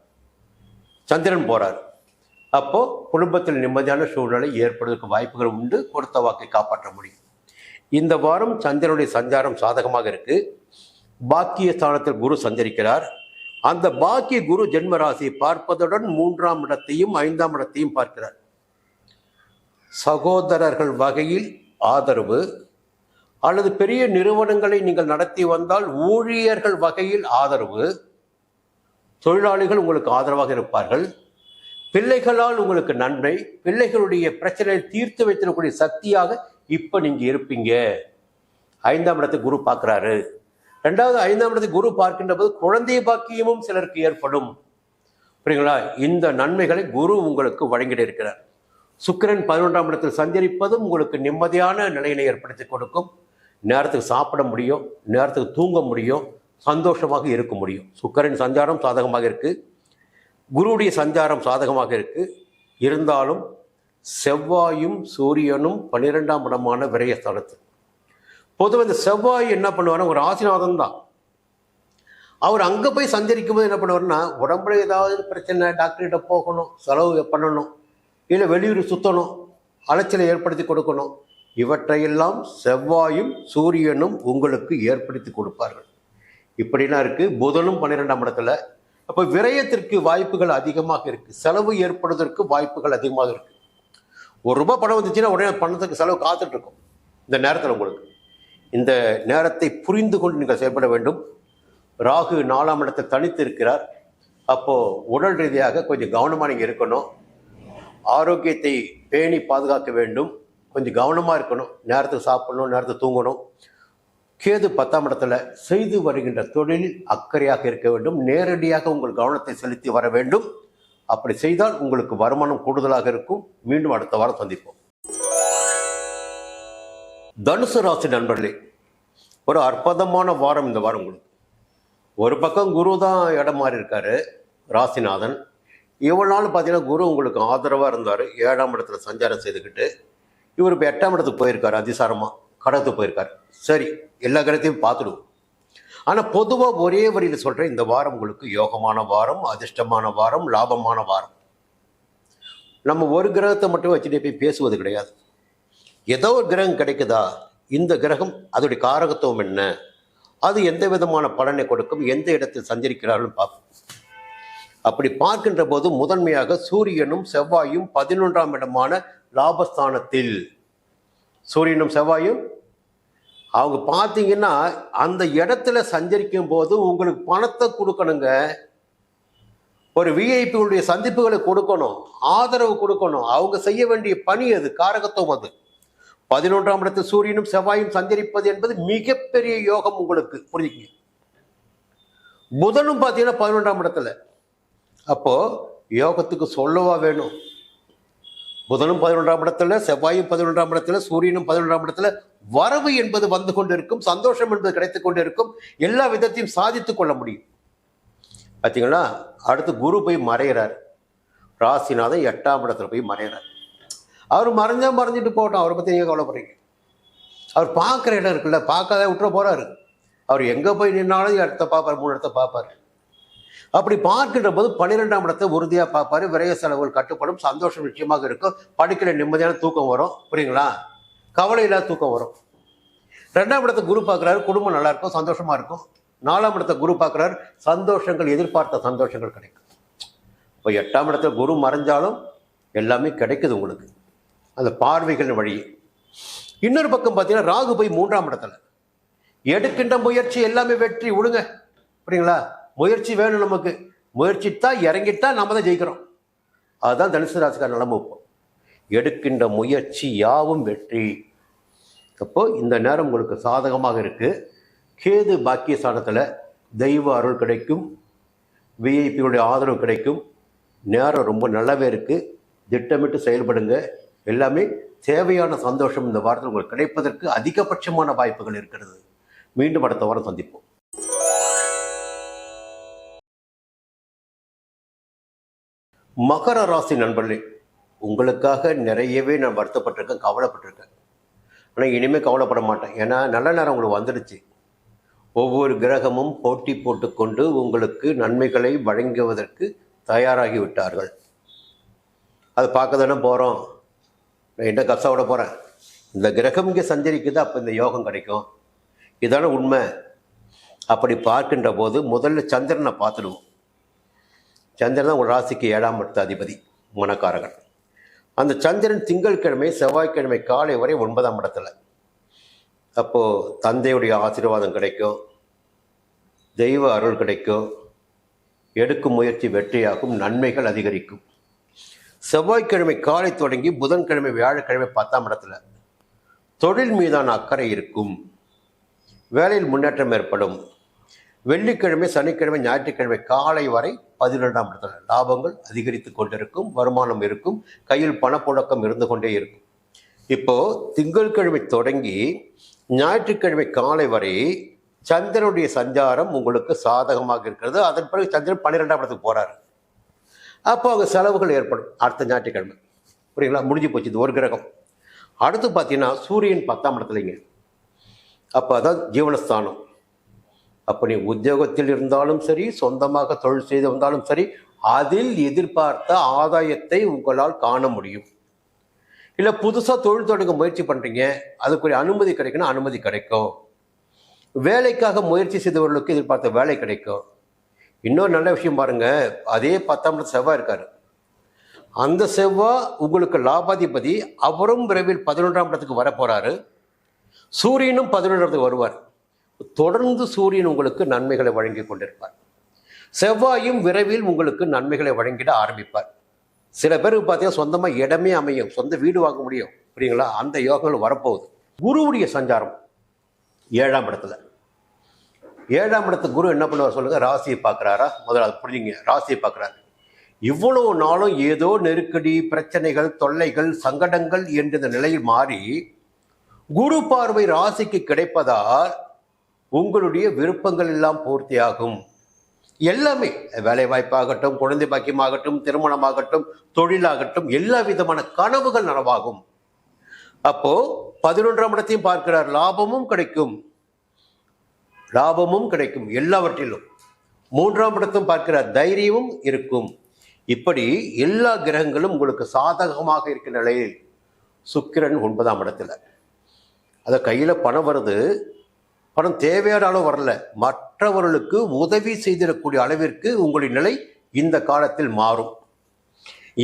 சந்திரன் போறார். அப்போ குடும்பத்தில் நிம்மதியான சூழ்நிலை ஏற்படுவதற்கு வாய்ப்புகள் உண்டு. கொடுத்த வாக்கை காப்பாற்ற முடியும். இந்த வாரம் சந்திரனுடைய சஞ்சாரம் சாதகமாக இருக்கு. பாக்கிய ஸ்தானத்தில் குரு சஞ்சரிக்கிறார். அந்த பாக்கிய குரு ஜென்ம ராசியை பார்ப்பதுடன் 3ஆம் இடத்தையும் 5ஆம் இடத்தையும் பார்க்கிறார். சகோதரர்கள் வகையில் ஆதரவு, அல்லது பெரிய நிறுவனங்களை நீங்கள் நடத்தி வந்தால் ஊழியர்கள் வகையில் ஆதரவு, தொழிலாளிகள் உங்களுக்கு ஆதரவாக இருப்பார்கள். பிள்ளைகளால் உங்களுக்கு நன்மை, பிள்ளைகளுடைய பிரச்சனையை தீர்த்து வைத்திருக்கக்கூடிய சக்தியாக இப்ப நீங்க இருப்பீங்க. 5ஆம் இடத்தை குரு பார்க்கிறாரு. 5ஆம் இடத்தை குரு பார்க்கின்ற போது குழந்தை பாக்கியமும் சிலருக்கு ஏற்படும். புரியுங்களா? இந்த நன்மைகளை குரு உங்களுக்கு வழங்கிட்டு இருக்கிறார். சுக்கிரன் 11ஆம் இடத்தில் சஞ்சரிப்பதும் உங்களுக்கு நிம்மதியான நிலையினை ஏற்படுத்தி கொடுக்கும். நேரத்துக்கு சாப்பிட முடியும், நேரத்துக்கு தூங்க முடியும், சந்தோஷமாக இருக்க முடியும். சுக்கிரன் சஞ்சாரம் சாதகமாக இருக்கு, குருவுடைய சஞ்சாரம் சாதகமாக இருக்கு. இருந்தாலும் செவ்வாயும் சூரியனும் 12ஆம் இடமான விரயஸ்தானத்தில். பொதுவாக இந்த செவ்வாய் என்ன பண்ணுவார், ஒரு ராசிநாதன் தான். அவர் அங்கே போய் சஞ்சரிக்கும் போது என்ன பண்ணுவார்னா, உடம்புல ஏதாவது பிரச்சனை, டாக்டர்கிட்ட போகணும், செலவு பண்ணணும், இல்லை வெளியூர் சுற்றணும், அலைச்சலை ஏற்படுத்தி கொடுக்கணும். இவற்றையெல்லாம் செவ்வாயும் சூரியனும் உங்களுக்கு ஏற்படுத்தி கொடுப்பார்கள். இப்படிலாம் இருக்கு. புதனும் 12ஆம் இடத்துல. அப்போ விரயத்திற்கு வாய்ப்புகள் அதிகமாக இருக்கு, செலவு ஏற்படுவதற்கு வாய்ப்புகள் அதிகமாக இருக்கு. ₹1 பணம் வந்துச்சுன்னா உடனே பணத்துக்கு செலவு காத்துட்டு இருக்கும். இந்த நேரத்தில் உங்களுக்கு இந்த நேரத்தை புரிந்து கொண்டு நீங்கள் செயல்பட வேண்டும். ராகு 4ஆம் இடத்தை தனித்து இருக்கிறார். அப்போ உடல் ரீதியாக கொஞ்சம் கவனமாக நீங்கள் இருக்கணும். ஆரோக்கியத்தை பேணி பாதுகாக்க வேண்டும். கொஞ்சம் கவனமாக இருக்கணும். நேரத்துக்கு சாப்பிடணும், நேரத்துக்கு தூங்கணும். கேது 10ஆம் இடத்துல செய்து வருகின்ற தொழிலில் அக்கறையாக இருக்க வேண்டும். நேரடியாக உங்கள் கவனத்தை செலுத்தி வர வேண்டும். அப்படி செய்தால் உங்களுக்கு வருமானம் கூடுதலாக இருக்கும். மீண்டும் அடுத்த வாரம் சந்திப்போம். தனுசு ராசி நண்பர்களே, ஒரு அற்புதமான வாரம் இந்த வாரம் உங்களுக்கு. ஒரு பக்கம் குரு தான் இடம் மாறி இருக்காரு, ராசிநாதன். இவ்வளவு நாள் பார்த்தீங்கன்னா குரு உங்களுக்கு ஆதரவாக இருந்தார். 7ஆம் இடத்துல சஞ்சாரம் செய்துக்கிட்டு இவர் இப்போ 8ஆம் இடத்துக்கு போயிருக்காரு. அதிசாரமாக கடத்துக்கு போயிருக்காரு. சரி, எல்லா கிரகத்தையும் பார்த்துடுவோம். ஆனால் பொதுவாக ஒரே வரியில் சொல்கிறேன், இந்த வாரம் உங்களுக்கு யோகமான வாரம், அதிர்ஷ்டமான வாரம், லாபமான வாரம். நம்ம ஒரு கிரகத்தை மட்டும் வச்சுட்டு போய் பேசுவது கிடையாது. ஏதோ ஒரு கிரகம் கிடைக்குதா, இந்த கிரகம் அதோடைய காரகத்துவம் என்ன, அது எந்த விதமான பலனை கொடுக்கும், எந்த இடத்தில் சஞ்சரிக்கிறார்கள் பார்ப்போம். அப்படி பார்க்கின்ற போது முதன்மையாக சூரியனும் செவ்வாயும் 11ஆம் இடமான லாபஸ்தானத்தில். சூரியனும் செவ்வாயும் அவங்க பார்த்தீங்கன்னா அந்த இடத்துல சஞ்சரிக்கும் போது உங்களுக்கு பணத்தை கொடுக்கணுங்க. ஒரு விஐபியுடைய சந்திப்புகளை கொடுக்கணும், ஆதரவு கொடுக்கணும். அவங்க செய்ய வேண்டிய பணி அது, காரகத்துவம் அது. 11ஆம் இடத்தில் சூரியனும் செவ்வாயும் சஞ்சரிப்பது என்பது மிகப்பெரிய யோகம் உங்களுக்கு, புரிஞ்சுக்கங்க. புதனும் பார்த்தீங்கன்னா 11ஆம் இடத்துல. அப்போ யோகத்துக்கு சொல்லவா வேணும்? புதனும் 11ஆம் இடத்துல, செவ்வாயும் 11ஆம் இடத்துல, சூரியனும் 11ஆம் இடத்துல. வரவு என்பது வந்து கொண்டிருக்கும், சந்தோஷம் என்பது கிடைத்துக் கொண்டிருக்கும். எல்லா விதத்தையும் சாதித்துக் கொள்ள முடியும். பார்த்தீங்களா? அடுத்து குரு போய் மறைகிறார். ராசிநாதன் 8ஆம் இடத்துல போய் மறைகிறார். அவர் மறைஞ்சிட்டு போட்டோம், அவரை பற்றி நீங்கள் கவலைப்படுறீங்க. அவர் பார்க்குற இடம் இருக்குல்ல, பார்க்காத விட்டுற போறாரு. அவர் எங்கே போய் நின்னாலும் இடத்த பார்ப்பார், 3 இடத்த பார்ப்பார். அப்படி பார்க்கின்ற போது 12ஆம் இடத்தை உறுதியாக பார்ப்பாரு. விரைய செலவுகள் கட்டுப்படும், சந்தோஷம் நிச்சயமாக இருக்கும். படிக்கிற நிம்மதியான தூக்கம் வரும், புரியுங்களா? கவலை இல்லாத தூக்கம் வரும். 2ஆம் இடத்தை குரு பார்க்குறாரு, குடும்பம் நல்லா இருக்கும், சந்தோஷமா இருக்கும். 4ஆம் இடத்தை குரு பார்க்குறாரு, சந்தோஷங்கள், எதிர்பார்த்த சந்தோஷங்கள் கிடைக்கும். இப்போ 8ஆம் இடத்துல குரு மறைஞ்சாலும் எல்லாமே கிடைக்குது உங்களுக்கு, அந்த பார்வைகள் வழி. இன்னொரு பக்கம் பார்த்தீங்கன்னா ராகு போய் 3ஆம் இடத்துல. எடுக்கின்ற முயற்சி எல்லாமே வெற்றி, விடுங்க, புரியுங்களா? முயற்சி வேணும் நமக்கு. முயற்சித்தா இறங்கிட்டா நம்ம தான் ஜெயிக்கிறோம். அதுதான் தனுசு ராசிக்கார நிலைமை. இப்போ எடுக்கின்ற முயற்சி யாவும் வெற்றி. அப்போ இந்த நேரம் உங்களுக்கு சாதகமாக இருக்கு. கேது பாக்கியஸ்தானத்தில் தெய்வ அருள் கிடைக்கும், விஐபியுடைய ஆதரவு கிடைக்கும். நேரம் ரொம்ப நல்லாவே இருக்கு. திட்டமிட்டு செயல்படுங்க. எல்லாமே தேவையான சந்தோஷம் இந்த வாரத்தில் உங்களுக்கு கிடைப்பதற்கு அதிகபட்சமான வாய்ப்புகள் இருக்கிறது. மீண்டும் அடுத்த வாரம் சந்திப்போம். மகர ராசி நண்பர்களே, உங்களுக்காக நிறையவே நான் வருத்தப்பட்டிருக்கேன், கவலைப்பட்டிருக்கேன். ஆனால் இனிமேல் கவலைப்பட மாட்டேன். ஏன்னா நல்ல நேரம் உங்களுக்கு வந்துடுச்சு. ஒவ்வொரு கிரகமும் போட்டி போட்டுக்கொண்டு உங்களுக்கு நன்மைகளை வழங்குவதற்கு தயாராகி விட்டார்கள். அது பார்க்க தானே போகிறோம். நான் என்ன கஷ்டப்பட போகிறேன். இந்த கிரகம் இங்கே சஞ்சரிக்குது, அப்போ இந்த யோகம் கிடைக்கும். இதான உண்மை. அப்படி பார்க்கின்ற போது முதல்ல சந்திரனை பார்த்துடுவோம். சந்திரன் தான் உங்கள் ராசிக்கு 7ஆம் இடத்து அதிபதி, மனக்காரகன். அந்த சந்திரன் திங்கட்கிழமை செவ்வாய்க்கிழமை காலை வரை 9ஆம் இடத்துல. அப்போது தந்தையுடைய ஆசீர்வாதம் கிடைக்கும், தெய்வ அருள் கிடைக்கும், எடுக்கும் முயற்சி வெற்றியாகும், நன்மைகள் அதிகரிக்கும். செவ்வாய்க்கிழமை காலை தொடங்கி புதன்கிழமை வியாழக்கிழமை 10ஆம் இடத்துல தொழில் மீதான அக்கறை இருக்கும், வேலையில் முன்னேற்றம் ஏற்படும். வெள்ளிக்கிழமை சனிக்கிழமை ஞாயிற்றுக்கிழமை காலை வரை 12ஆம் இடத்துல லாபங்கள் அதிகரித்து கொண்டிருக்கும், வருமானம் இருக்கும், கையில் பணப்புழக்கம் இருந்து கொண்டே இருக்கும். இப்போ திங்கட்கிழமை தொடங்கி ஞாயிற்றுக்கிழமை காலை வரை சந்திரனுடைய சஞ்சாரம் உங்களுக்கு சாதகமாக இருக்கிறது. அதன் பிறகு சந்திரன் 12ஆம் இடத்துக்கு போறாரு. அப்போ அங்கே செலவுகள் ஏற்படும். அடுத்த ஞாயிற்றுக்கிழமை புரியுங்களா, முடிஞ்சு போச்சு இது ஒரு கிரகம். அடுத்து பார்த்தீங்கன்னா சூரியன் 10ஆம் இடத்துலைங்க. அப்போ அதான் ஜீவனஸ்தானம். அப்போ நீ உத்தியோகத்தில் இருந்தாலும் சரி, சொந்தமாக தொழில் செய்து வந்தாலும் சரி, அதில் எதிர்பார்த்த ஆதாயத்தை உங்களால் காண முடியும். இல்லை புதுசாக தொழில் தொடங்க முயற்சி பண்ணுறீங்க, அதுக்குரிய அனுமதி கிடைக்கணும், அனுமதி கிடைக்கும். வேலைக்காக முயற்சி செய்தவர்களுக்கு எதிர்பார்த்த வேலை கிடைக்கும். இன்னொரு நல்ல விஷயம் பாருங்க, அதே 10ஆம் இடத்து செவ்வாய் இருக்காரு. அந்த செவ்வாய் உங்களுக்கு லாபாதிபதி, அவரும் விரைவில் 11ஆம் இடத்துக்கு வர போறாரு. சூரியனும் 11ஆம் இடத்துக்கு வருவார். தொடர்ந்து சூரியன் உங்களுக்கு நன்மைகளை வழங்கி கொண்டிருப்பார். செவ்வாயும் விரைவில் உங்களுக்கு நன்மைகளை வழங்கிட ஆரம்பிப்பார். சில பேருக்கு பார்த்தீங்கன்னா சொந்தமாக இடமே அமையும், சொந்த வீடு வாங்க முடியும், புரியுங்களா? அந்த யோகங்கள் வரப்போகுது. குருவுடைய சஞ்சாரம் 7ஆம் இடத்துல. 7ஆம் இடத்து குரு என்ன பண்ணுவார் சொல்லுங்க? ராசியை பார்க்குறாரா? முதல்ல புரிஞ்சுங்க, ராசியை பார்க்குறாரு. இவ்வளவு நாளும் ஏதோ நெருக்கடி, பிரச்சனைகள், தொல்லைகள், சங்கடங்கள் என்ற நிலையில் மாறி குரு பார்வை ராசிக்கு கிடைப்பதால் உங்களுடைய விருப்பங்கள் எல்லாம் பூர்த்தியாகும். எல்லாமே வேலை வாய்ப்பாகட்டும், குழந்தை பாக்கியமாகட்டும், திருமணமாகட்டும், தொழிலாகட்டும், எல்லா விதமான கனவுகள் நனவாகும். அப்போ 11ஆம் இடத்தையும் பார்க்கிறார், லாபமும் கிடைக்கும், லாபமும் கிடைக்கும் எல்லாவற்றிலும். 3ஆம் இடத்தையும் பார்க்கிறார், தைரியமும் இருக்கும். இப்படி எல்லா கிரகங்களும் உங்களுக்கு சாதகமாக இருக்கிற நிலையில் சுக்கிரன் 9ஆம் இடத்துல. அதை கையில் பணம் வருது, பணம் தேவையான அளவு வரல, மற்றவர்களுக்கு உதவி செய்திடக்கூடிய அளவிற்கு உங்களுடைய நிலை இந்த காலத்தில் மாறும்.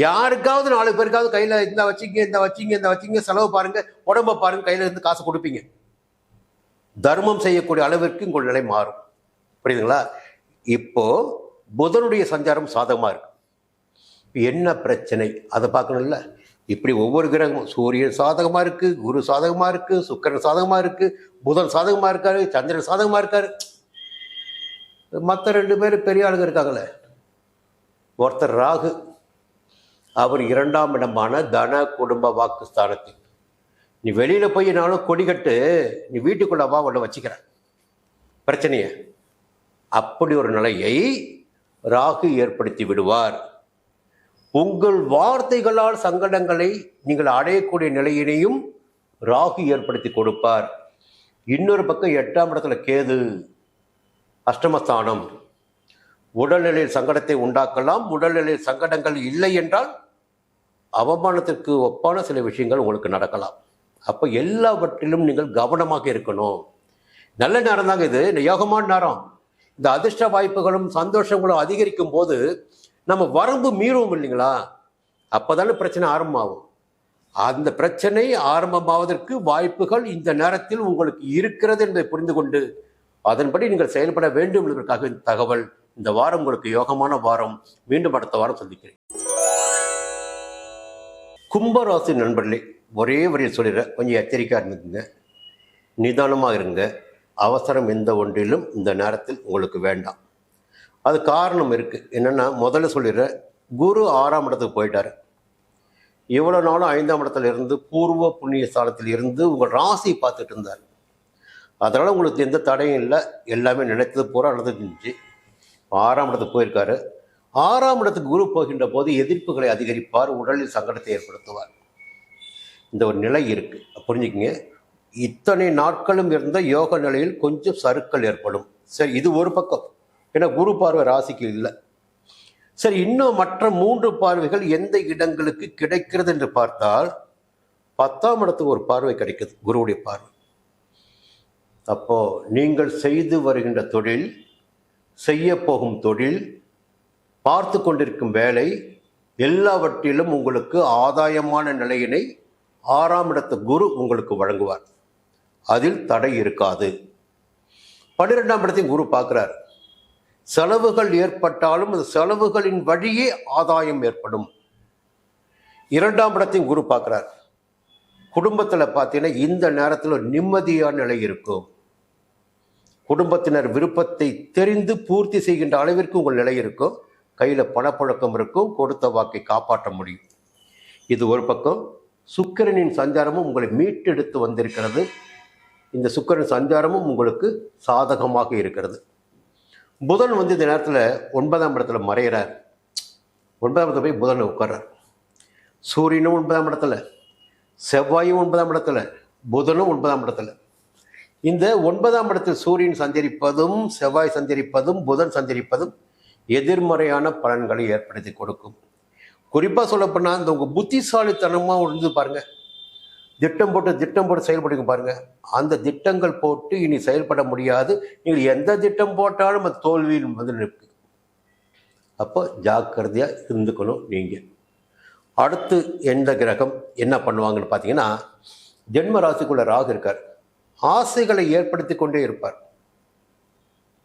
யாருக்காவது 4 பேருக்காவது கையில் இந்த வச்சிங்க, இந்த வச்சிங்க, இந்த வச்சிங்க, செலவு பாருங்க, உடம்ப பாருங்க, கையில் இருந்து காசு கொடுப்பீங்க. தர்மம் செய்யக்கூடிய அளவிற்கு உங்கள் நிலை மாறும். புரியுதுங்களா? இப்போ புதனுடைய சஞ்சாரம் சாதகமாக இருக்கு. என்ன பிரச்சனை அதை பார்க்கணும்ல. இப்படி ஒவ்வொரு கிரகமும் சூரியன் சாதகமாக இருக்கு, குரு சாதகமாக இருக்கு, சுக்கிரன் சாதகமாக இருக்கு, புதன் சாதகமாக இருக்காரு, சந்திரன் சாதகமாக இருக்காரு. மற்ற 2 பேர் பெரிய ஆளுங்க இருக்காங்களே. ஒருத்தர் ராகு, அவர் 2ஆம் இடமான தன குடும்ப வாக்கு ஸ்தானத்தில். நீ வெளியில போய் நானும் கொடிக்கட்டு, நீ வீட்டுக்குள்ள வா, உள்ள வச்சுக்கிற பிரச்சனைய. அப்படி ஒரு நிலையை ராகு ஏற்படுத்தி விடுவார். உங்கள் வார்த்தைகளால் சங்கடங்களை நீங்கள் அடையக்கூடிய நிலையினையும் ராகு ஏற்படுத்தி கொடுப்பார். இன்னொரு பக்கம் 8ஆம் இடத்துல கேது, அஷ்டமஸ்தானம். உடல்நிலையில் சங்கடத்தை உண்டாக்கலாம். உடல்நிலையில் சங்கடங்கள் இல்லை என்றால் அவமானத்திற்கு ஒப்பான சில விஷயங்கள் உங்களுக்கு நடக்கலாம். அப்போ எல்லாவற்றிலும் நீங்கள் கவனமாக இருக்கணும். நல்ல நேரம் தாங்க இது, இந்த யோகமான நேரம். இந்த அதிர்ஷ்ட வாய்ப்புகளும் சந்தோஷங்களும் அதிகரிக்கும் போது நம்ம வரம்பு மீறுவோம் இல்லைங்களா? அப்போதானே பிரச்சனை ஆரம்பமாகும். அந்த பிரச்சனை ஆரம்பமாவதற்கு வாய்ப்புகள் இந்த நேரத்தில் உங்களுக்கு இருக்கிறது என்பதை புரிந்து கொண்டு அதன்படி நீங்கள் செயல்பட வேண்டும் என்பதற்காக இந்த தகவல். இந்த வாரம் உங்களுக்கு யோகமான வாரம். மீண்டும் அடுத்த வாரம் சந்திக்கிறேன். கும்பராசி நண்பர்களே, ஒரே வரியில் சொல்லிடுறேன், கொஞ்சம் எச்சரிக்கையாக இருந்துக்குங்க, நிதானமாக இருங்க. அவசரம் எந்த ஒன்றிலும் இந்த நேரத்தில் உங்களுக்கு வேண்டாம். அது காரணம் இருக்குது. என்னென்னா, முதல்ல சொல்லிடுறேன், குரு 6ஆம் இடத்துக்கு போயிட்டார். இவ்வளோ நாளும் 5ஆம் இடத்துல இருந்து பூர்வ புண்ணிய ஸ்தானத்தில் இருந்து உங்கள் ராசி பார்த்துட்டு இருந்தார். அதனால் உங்களுக்கு எந்த தடையும் இல்லை, எல்லாமே நினைத்தது பூரா நடந்துருந்துச்சு. 6ஆம் இடத்துக்கு போயிருக்காரு. 6ஆம் இடத்துக்கு குரு போகின்ற போது எதிர்ப்புகளை அதிகரிப்பார், உடலில் சங்கடத்தை ஏற்படுத்துவார். இந்த ஒரு நிலை இருக்கு, புரிஞ்சுக்கங்க. இத்தனை நாட்களும் இருந்த யோக நிலையில் கொஞ்சம் சறுக்கல் ஏற்படும். சரி, இது ஒரு பக்கம். ஏன்னா குரு பார்வை ராசிக்கு இல்லை. சரி, இன்னும் மற்ற 3 பார்வைகள் எந்த இடங்களுக்கு கிடைக்கிறது என்று பார்த்தால் 10ஆம் இடத்துக்கு ஒரு பார்வை கிடைக்குது, குருவுடைய பார்வை. அப்போ நீங்கள் செய்து வருகின்ற தொழில், செய்ய போகும் தொழில், பார்த்து கொண்டிருக்கும் வேலை, எல்லாவற்றிலும் உங்களுக்கு ஆதாயமான நிலையினை 6ஆம் இடத்து குரு உங்களுக்கு வழங்குவார். அதில் தடை இருக்காது. 12ஆம் இடத்தையும் குரு பார்க்கிறார். செலவுகள் ஏற்பட்டாலும் அந்த செலவுகளின் வழியே ஆதாயம் ஏற்படும். 2ஆம் இடத்தையும் குரு பார்க்கிறார். குடும்பத்தில் பார்த்தீங்கன்னா இந்த நேரத்தில் ஒரு நிம்மதியான நிலை இருக்கும். குடும்பத்தினர் விருப்பத்தை தெரிந்து பூர்த்தி செய்கின்ற அளவிற்கு உங்கள் நிலை இருக்கும். கையில் பணப்புழக்கம் இருக்கும், கொடுத்த வாக்கை காப்பாற்ற முடியும். இது ஒரு பக்கம். சுக்கிரனின் சஞ்சாரமும் உங்களை மீட்டெடுத்து வந்திருக்கிறது. இந்த சுக்கிரன் சஞ்சாரமும் உங்களுக்கு சாதகமாக இருக்கிறது. புதன் இந்த நேரத்தில் 9ஆம் இடத்துல மறைகிறார். 9ஆம் இடத்துல போய் புதன் உட்கார்றார். சூரியனும் 9ஆம் இடத்துல, செவ்வாயும் 9ஆம் இடத்துல, புதனும் 9ஆம் இடத்துல. இந்த 9ஆம் இடத்தில் சூரியன் சஞ்சரிப்பதும் செவ்வாய் சஞ்சரிப்பதும் புதன் சஞ்சரிப்பதும் எதிர்மறையான பலன்களை ஏற்படுத்தி கொடுக்கும். குறிப்பாக சொல்லப்போனால் இந்த உங்கள் புத்திசாலித்தனமாக இருந்து பாருங்க, திட்டம் போட்டு செயல்படுங்க பாருங்க. அந்த திட்டங்கள் போட்டு இனி செயல்பட முடியாது. நீங்கள் எந்த திட்டம் போட்டாலும் அது தோல்வியில் நிற்கு. அப்போ ஜாக்கிரதையாக இருந்துக்கணும். நீங்கள் அடுத்து எந்த கிரகம் என்ன பண்ணுவாங்கன்னு பார்த்தீங்கன்னா, ஜென்ம ராசிக்குள்ள ராகு இருக்கார். ஆசைகளை ஏற்படுத்தி கொண்டே இருப்பார்.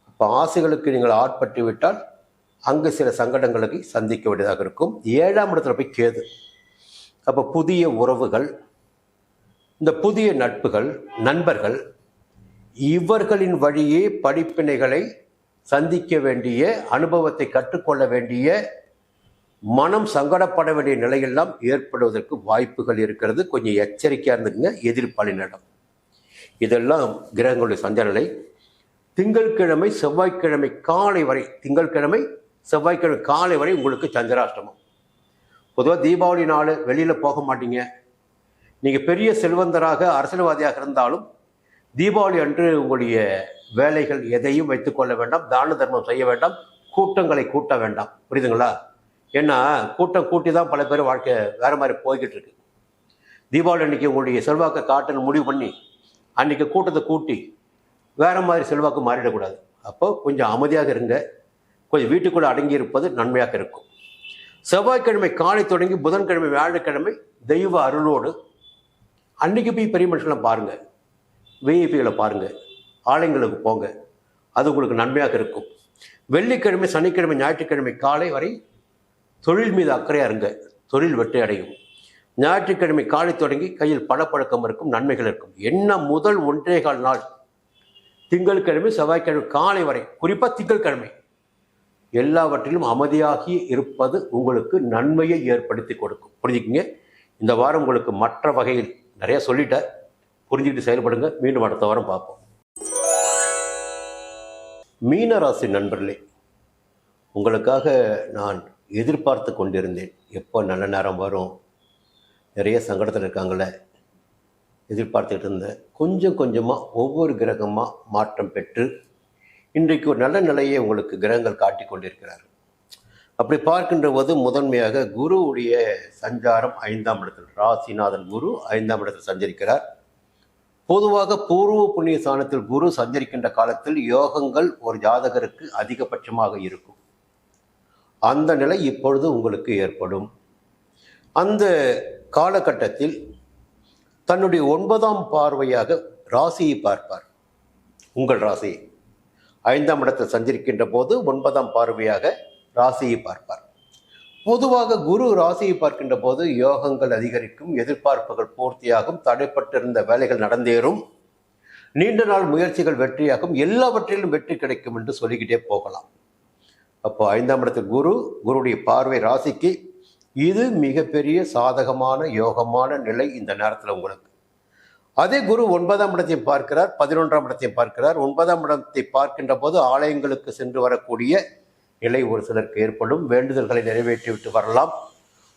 அப்போ ஆசைகளுக்கு நீங்கள் ஆட்பட்டு விட்டால் அங்கு சில சங்கடங்களுக்கு சந்திக்க வேண்டியதாக இருக்கும். 7ஆம் இடத்துல போய் கேது. அப்போ புதிய உறவுகள், இந்த புதிய நட்புகள், நண்பர்கள், இவர்களின் வழியே படிப்பினைகளை சந்திக்க வேண்டிய, அனுபவத்தை கற்றுக்கொள்ள வேண்டிய, மனம் சங்கடப்பட வேண்டிய நிலையெல்லாம் ஏற்படுவதற்கு வாய்ப்புகள் இருக்கிறது. கொஞ்சம் எச்சரிக்கையாக இருந்துக்குங்க எதிர்ப்பாளினிடம். இதெல்லாம் கிரகங்களுடைய சஞ்சார நிலை. திங்கட்கிழமை செவ்வாய்க்கிழமை காலை வரை, திங்கட்கிழமை செவ்வாய்க்கிழமை காலை வரை உங்களுக்கு சந்திராஷ்டமம். பொதுவாக தீபாவளி நாள் வெளியில் போக மாட்டீங்க. நீங்கள் பெரிய செல்வந்தராக அரசியல்வாதியாக இருந்தாலும் தீபாவளி அன்று உங்களுடைய வேலைகள் எதையும் வைத்துக்கொள்ள வேண்டாம், தான தர்மம் செய்ய வேண்டாம், கூட்டங்களை கூட்ட வேண்டாம். புரியுதுங்களா? ஏன்னா கூட்டம் கூட்டி தான் பல பேர் வாழ்க்கை வேறு மாதிரி போய்கிட்டு இருக்கு. தீபாவளி அன்றைக்கி உங்களுடைய செல்வாக்கை காட்டுன்னு முடிவு பண்ணி அன்றைக்கி கூட்டத்தை கூட்டி வேறு மாதிரி செல்வாக்கு மாறிடக்கூடாது. அப்போ கொஞ்சம் அமைதியாக இருங்க. கொஞ்சம் வீட்டுக்குள்ளே அடங்கி இருப்பது நன்மையாக இருக்கும். செவ்வாய்க்கிழமை காலை தொடங்கி புதன்கிழமை வியாழக்கிழமை தெய்வ அருளோடு அன்றைக்கி போய் பெரிய மனுஷன்லாம் பாருங்கள், விஐபிகளை பாருங்கள், ஆலயங்களுக்கு போங்க. அது உங்களுக்கு நன்மையாக இருக்கும். வெள்ளிக்கிழமை சனிக்கிழமை ஞாயிற்றுக்கிழமை காலை வரை தொழில் மீது அக்கறையாக இருங்க, தொழில் வெற்றி அடையும். ஞாயிற்றுக்கிழமை காலை தொடங்கி கையில் பணப்பழக்கம் இருக்கும், நன்மைகள் இருக்கும். என்ன முதல் 1.25 நாள் திங்கட்கிழமை செவ்வாய்க்கிழமை காலை வரை, குறிப்பாக திங்கட்கிழமை எல்லாவற்றிலும் அமைதியாகி இருப்பது உங்களுக்கு நன்மையை ஏற்படுத்தி கொடுக்கும். புரிஞ்சுக்கிங்க. இந்த வாரம் உங்களுக்கு மற்ற வகையில் நிறைய சொல்லிட்டேன், புரிஞ்சுக்கிட்டு செயல்படுங்க. மீண்டும் அடுத்த வாரம் பார்ப்போம். மீனராசி நண்பர்களே, உங்களுக்காக நான் எதிர்பார்த்து கொண்டிருந்தேன். எப்போ நல்ல நேரம் வரும், நிறைய சங்கடத்தில் இருக்காங்களே எதிர்பார்த்துக்கிட்டு இருந்தேன். கொஞ்சம் கொஞ்சமாக ஒவ்வொரு கிரகமாக மாற்றம் பெற்று இன்றைக்கு ஒரு நல்ல நிலையை உங்களுக்கு கிரகங்கள் காட்டி கொண்டிருக்கிறார்கள். அப்படி பார்க்கின்ற போது முதன்மையாக குருவுடைய சஞ்சாரம் 5ஆம் இடத்தில், ராசிநாதன் குரு 5ஆம் இடத்தில் சஞ்சரிக்கிறார். பொதுவாக பூர்வ புண்ணிய ஸ்தானத்தில் குரு சஞ்சரிக்கின்ற காலத்தில் யோகங்கள் ஒரு ஜாதகருக்கு அதிகபட்சமாக இருக்கும். அந்த நிலை இப்பொழுது உங்களுக்கு ஏற்படும். அந்த காலகட்டத்தில் தன்னுடைய 9ஆம் பார்வையாக ராசியை பார்ப்பார். உங்கள் ராசியை 5ஆம் இடத்தில் சஞ்சரிக்கின்ற போது 9ஆம் பார்வையாக ராசியை பார்ப்பார். பொதுவாக குரு ராசியை பார்க்கின்ற போது யோகங்கள் அதிகரிக்கும், எதிர்பார்ப்புகள் பூர்த்தியாகும், தடைப்பட்டிருந்த வேலைகள் நடந்தேறும், நீண்ட நாள் முயற்சிகள் வெற்றியாகும், எல்லாவற்றிலும் வெற்றி கிடைக்கும் என்று சொல்லிக்கிட்டே போகலாம். அப்போ 5ஆம் இடத்தில் குருடைய பார்வை ராசிக்கு, இது மிகப்பெரிய சாதகமான யோகமான நிலை இந்த நேரத்தில் உங்களுக்கு. அதே குரு 9ஆம் இடத்தையும் பார்க்கிறார், 11ஆம் இடத்தையும் பார்க்கிறார். 9ஆம் இடத்தை பார்க்கின்ற போது ஆலயங்களுக்கு சென்று வரக்கூடிய நிலை ஒரு சிலருக்கு ஏற்படும். வேண்டுதல்களை நிறைவேற்றிவிட்டு வரலாம்.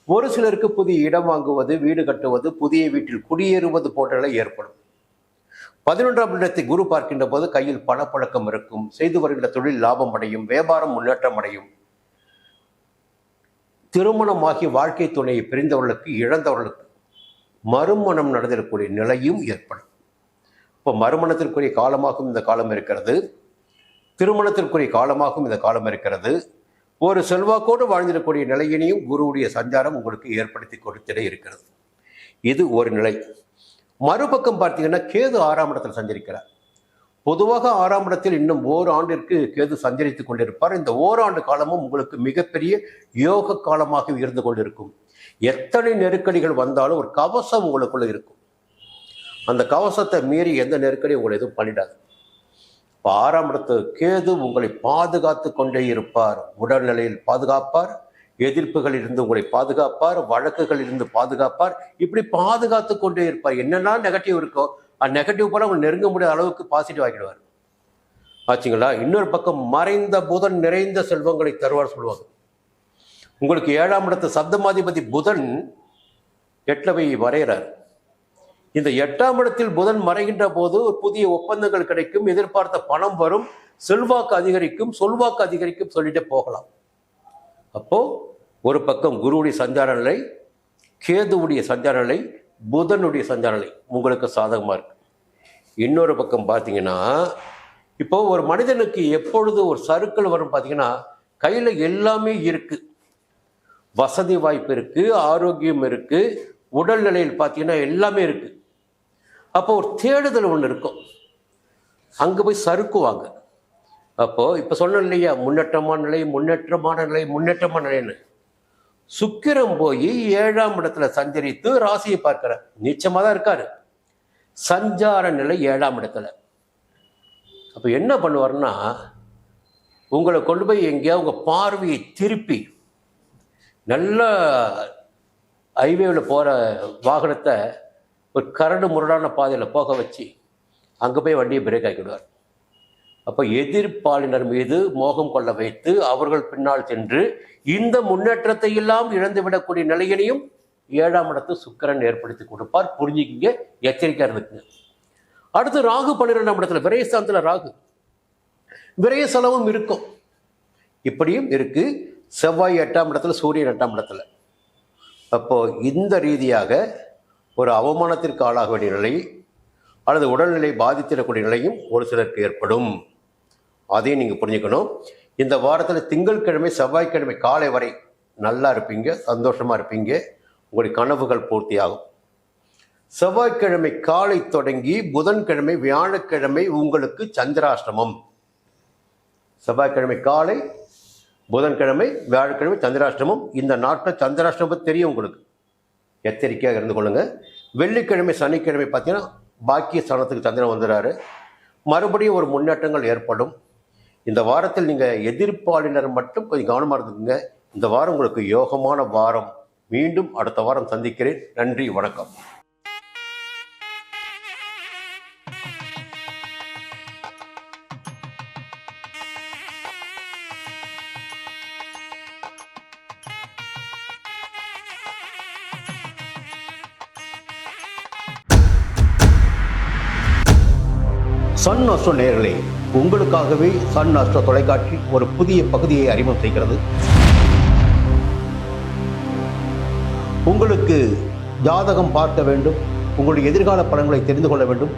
ஒரு சிலருக்கு புதிய இடம் வாங்குவது, வீடு கட்டுவது, புதிய வீட்டில் குடியேறுவது போன்ற நிலை ஏற்படும். 11ஆம் இடத்தை குரு பார்க்கின்ற போது கையில் பணப்பழக்கம் இருக்கும். செய்து வருகின்ற தொழில் லாபம் அடையும். வியாபாரம் முன்னேற்றம் அடையும். திருமணமாகி வாழ்க்கை துணையை பிரிந்தவர்களுக்கு, இழந்தவர்களுக்கு மறுமணம் நடந்திருக்கக்கூடிய நிலையும் ஏற்படும். இப்போ மறுமணத்திற்குரிய காலமாகவும் இந்த காலம் இருக்கிறது. திருமணத்திற்குரிய காலமாகவும் இந்த காலம் இருக்கிறது. ஒரு செல்வாக்கோடு வாழ்ந்திடக்கூடிய நிலையினையும் குருவுடைய சஞ்சாரம் உங்களுக்கு ஏற்படுத்தி கொடுத்திட இருக்கிறது. இது ஒரு நிலை. மறுபக்கம் பார்த்தீங்கன்னா கேது 6ஆம் இடத்தில் சஞ்சரிக்கிறார். பொதுவாக 6ஆம் இடத்தில் இன்னும் ஓராண்டிற்கு கேது சஞ்சரித்துக் கொண்டிருப்பார். இந்த ஓராண்டு காலமும் உங்களுக்கு மிகப்பெரிய யோக காலமாக இருந்து கொண்டிருக்கும். எத்தனை நெருக்கடிகள் வந்தாலும் ஒரு கவசம் உங்களுக்குள்ள இருக்கும். அந்த கவசத்தை மீறி எந்த நெருக்கடியும் உங்களை எதுவும் பண்ணிடாது. இப்போ 6ஆம் இடத்து கேது உங்களை பாதுகாத்து கொண்டே இருப்பார். உடல்நிலையில் பாதுகாப்பார், எதிர்ப்புகளில் இருந்து உங்களை பாதுகாப்பார், வழக்குகளில் இருந்து பாதுகாப்பார். இப்படி பாதுகாத்து கொண்டே இருப்பார். என்னெல்லாம் நெகட்டிவ் இருக்கோ அந்த நெகட்டிவ் போல அவங்க நெருங்க முடியாத அளவுக்கு பாசிட்டிவ் ஆகிடுவார். ஆச்சுங்களா? இன்னொரு பக்கம் மறைந்த புதன் நிறைந்த செல்வங்களை தருவார் சொல்லுவாங்க. உங்களுக்கு 7ஆம் இடத்து சப்தமாதிபதி புதன் 8ல் போய் வரைகிறார். இந்த 8ஆம் இடத்தில் புதன் மறைகின்ற போது ஒரு புதிய ஒப்பந்தங்கள் கிடைக்கும், எதிர்பார்த்த பணம் வரும், செல்வாக்கு அதிகரிக்கும், சொல்வாக்கு அதிகரிக்கும் சொல்லிட்டே போகலாம். அப்போ ஒரு பக்கம் குருவுடைய சஞ்சார நிலை, கேதுவுடைய சஞ்சார நிலை, புதனுடைய சஞ்சார நிலை உங்களுக்கு சாதகமாக இருக்கு. இன்னொரு பக்கம் பார்த்தீங்கன்னா இப்போ ஒரு மனிதனுக்கு எப்பொழுது ஒரு சறுக்கல் வரும் பார்த்தீங்கன்னா கையில் எல்லாமே இருக்கு. வசதி வாய்ப்பு இருக்கு, ஆரோக்கியம் இருக்கு, உடல்நிலையில் பார்த்தீங்கன்னா எல்லாமே இருக்கு. அப்போ ஒரு தேடுதல் ஒன்று இருக்கும். அங்கே போய் சறுக்குவாங்க. அப்போ இப்போ சொன்ன இல்லையா, முன்னேற்றமான நிலை, முன்னேற்றமான நிலை, முன்னேற்றமான நிலைன்னு சுக்கிரம் போய் 7ஆம் இடத்துல சஞ்சரித்து ராசியை பார்க்கிறார். நிச்சயமாக தான் இருக்காரு. சஞ்சார நிலை 7ஆம் இடத்துல. அப்போ என்ன பண்ணுவார்னா உங்களை கொண்டு போய் எங்கேயா உங்கள் பார்வையை திருப்பி நல்ல ஹைவேவில் போகிற வாகனத்தை ஒரு கரடு முரடான பாதையில் போக வச்சு அங்கே போய் வண்டியை பிரேக் ஆக்கிடுவார். அப்போ எதிர்ப்பாளினர் மீது மோகம் கொள்ள வைத்து அவர்கள் பின்னால் சென்று இந்த முன்னேற்றத்தை எல்லாம் இழந்துவிடக்கூடிய நிலையினையும் 7ஆம் இடத்து சுக்கிரன் ஏற்படுத்தி கொடுப்பார். புரிஞ்சுக்கிங்க, எச்சரிக்கையாக இருக்குங்க. அடுத்து ராகு 12ஆம் இடத்துல, விரயஸ்தானத்தில் ராகு. விரய செலவும் இருக்கும். இப்படியும் இருக்கு. செவ்வாய் 8ஆம் இடத்துல, சூரியன் 8ஆம் இடத்துல. அப்போ இந்த ரீதியாக ஒரு அவமானத்திற்கு ஆளாக வேண்டிய நிலை அல்லது உடல்நிலை பாதித்திடக்கூடிய நிலையும் ஒரு சிலருக்கு ஏற்படும். அதையும் நீங்கள் புரிஞ்சுக்கணும். இந்த வாரத்தில் திங்கட்கிழமை செவ்வாய்க்கிழமை காலை வரை நல்லா இருப்பீங்க, சந்தோஷமாக இருப்பீங்க, உங்களுடைய கனவுகள் பூர்த்தியாகும். செவ்வாய்க்கிழமை காலை தொடங்கி புதன்கிழமை வியாழக்கிழமை உங்களுக்கு சந்திராஷ்டமம். செவ்வாய்க்கிழமை காலை, புதன்கிழமை, வியாழக்கிழமை சந்திராஷ்டமம். இந்த நாட்டில் சந்திராஷ்டமம் தெரியும் உங்களுக்கு, எச்சரிக்கையாக இருந்து கொள்ளுங்க. வெள்ளிக்கிழமை சனிக்கிழமை பார்த்தீங்கன்னா பாக்கிய ஸ்தானத்துக்கு சந்திரன் வந்துடுறாரு. மறுபடியும் ஒரு முன்னேற்றங்கள் ஏற்படும். இந்த வாரத்தில் நீங்கள் எதிர்ப்பாளினர் மட்டும் கொஞ்சம் கவனமாக இருந்துக்குங்க. இந்த வாரம் உங்களுக்கு யோகமான வாரம். மீண்டும் அடுத்த வாரம் சந்திக்கிறேன். நன்றி, வணக்கம். சன் அஸ்ட்ரோ நேயர்களே, உங்களுக்காகவே சன் அஸ்ட்ரோ தொலைக்காட்சி ஒரு புதிய பகுதியை அறிமுகம் செய்கிறது. உங்களுக்கு ஜாதகம் பார்க்க வேண்டும், உங்களுடைய எதிர்கால பலன்களை தெரிந்து கொள்ள வேண்டும்,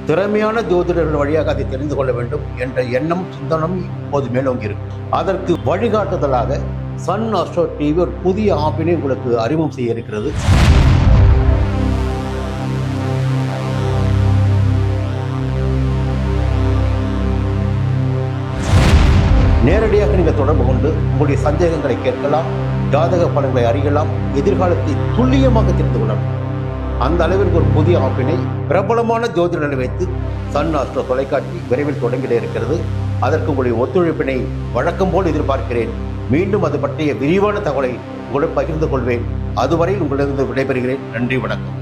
திறமையான ஜோதிடர்கள் வழியாக அதை தெரிந்து கொள்ள வேண்டும் என்ற எண்ணம், சிந்தனம் இப்போது மேலோங்கி இருக்கு. அதற்கு வழிகாட்டுதலாக சன் அஸ்ட்ரோ டிவி ஒரு புதிய ஆப்பினை உங்களுக்கு அறிமுகம் செய்ய இருக்கிறது. நேரடியாக நீங்கள் தொடர்பு கொண்டு உங்களுடைய சந்தேகங்களை கேட்கலாம், ஜாதக பலன்களை அறியலாம், எதிர்காலத்தை துல்லியமாக தெரிந்து கொள்ளலாம். அந்த அளவிற்கு ஒரு புதிய ஆப்பினை பிரபலமான ஜோதிடர்களை வைத்து சன் அஸ்ட்ரோ தொலைக்காட்சி விரைவில் தொடங்கிட இருக்கிறது. அதற்கு உங்களுடைய ஒத்துழைப்பினை வழக்கம் போல் எதிர்பார்க்கிறேன். மீண்டும் அது பற்றிய விரிவான தகவலை உங்களுடன் பகிர்ந்து கொள்வேன். அதுவரை உங்களிடம் விடைபெறுகிறேன். நன்றி, வணக்கம்.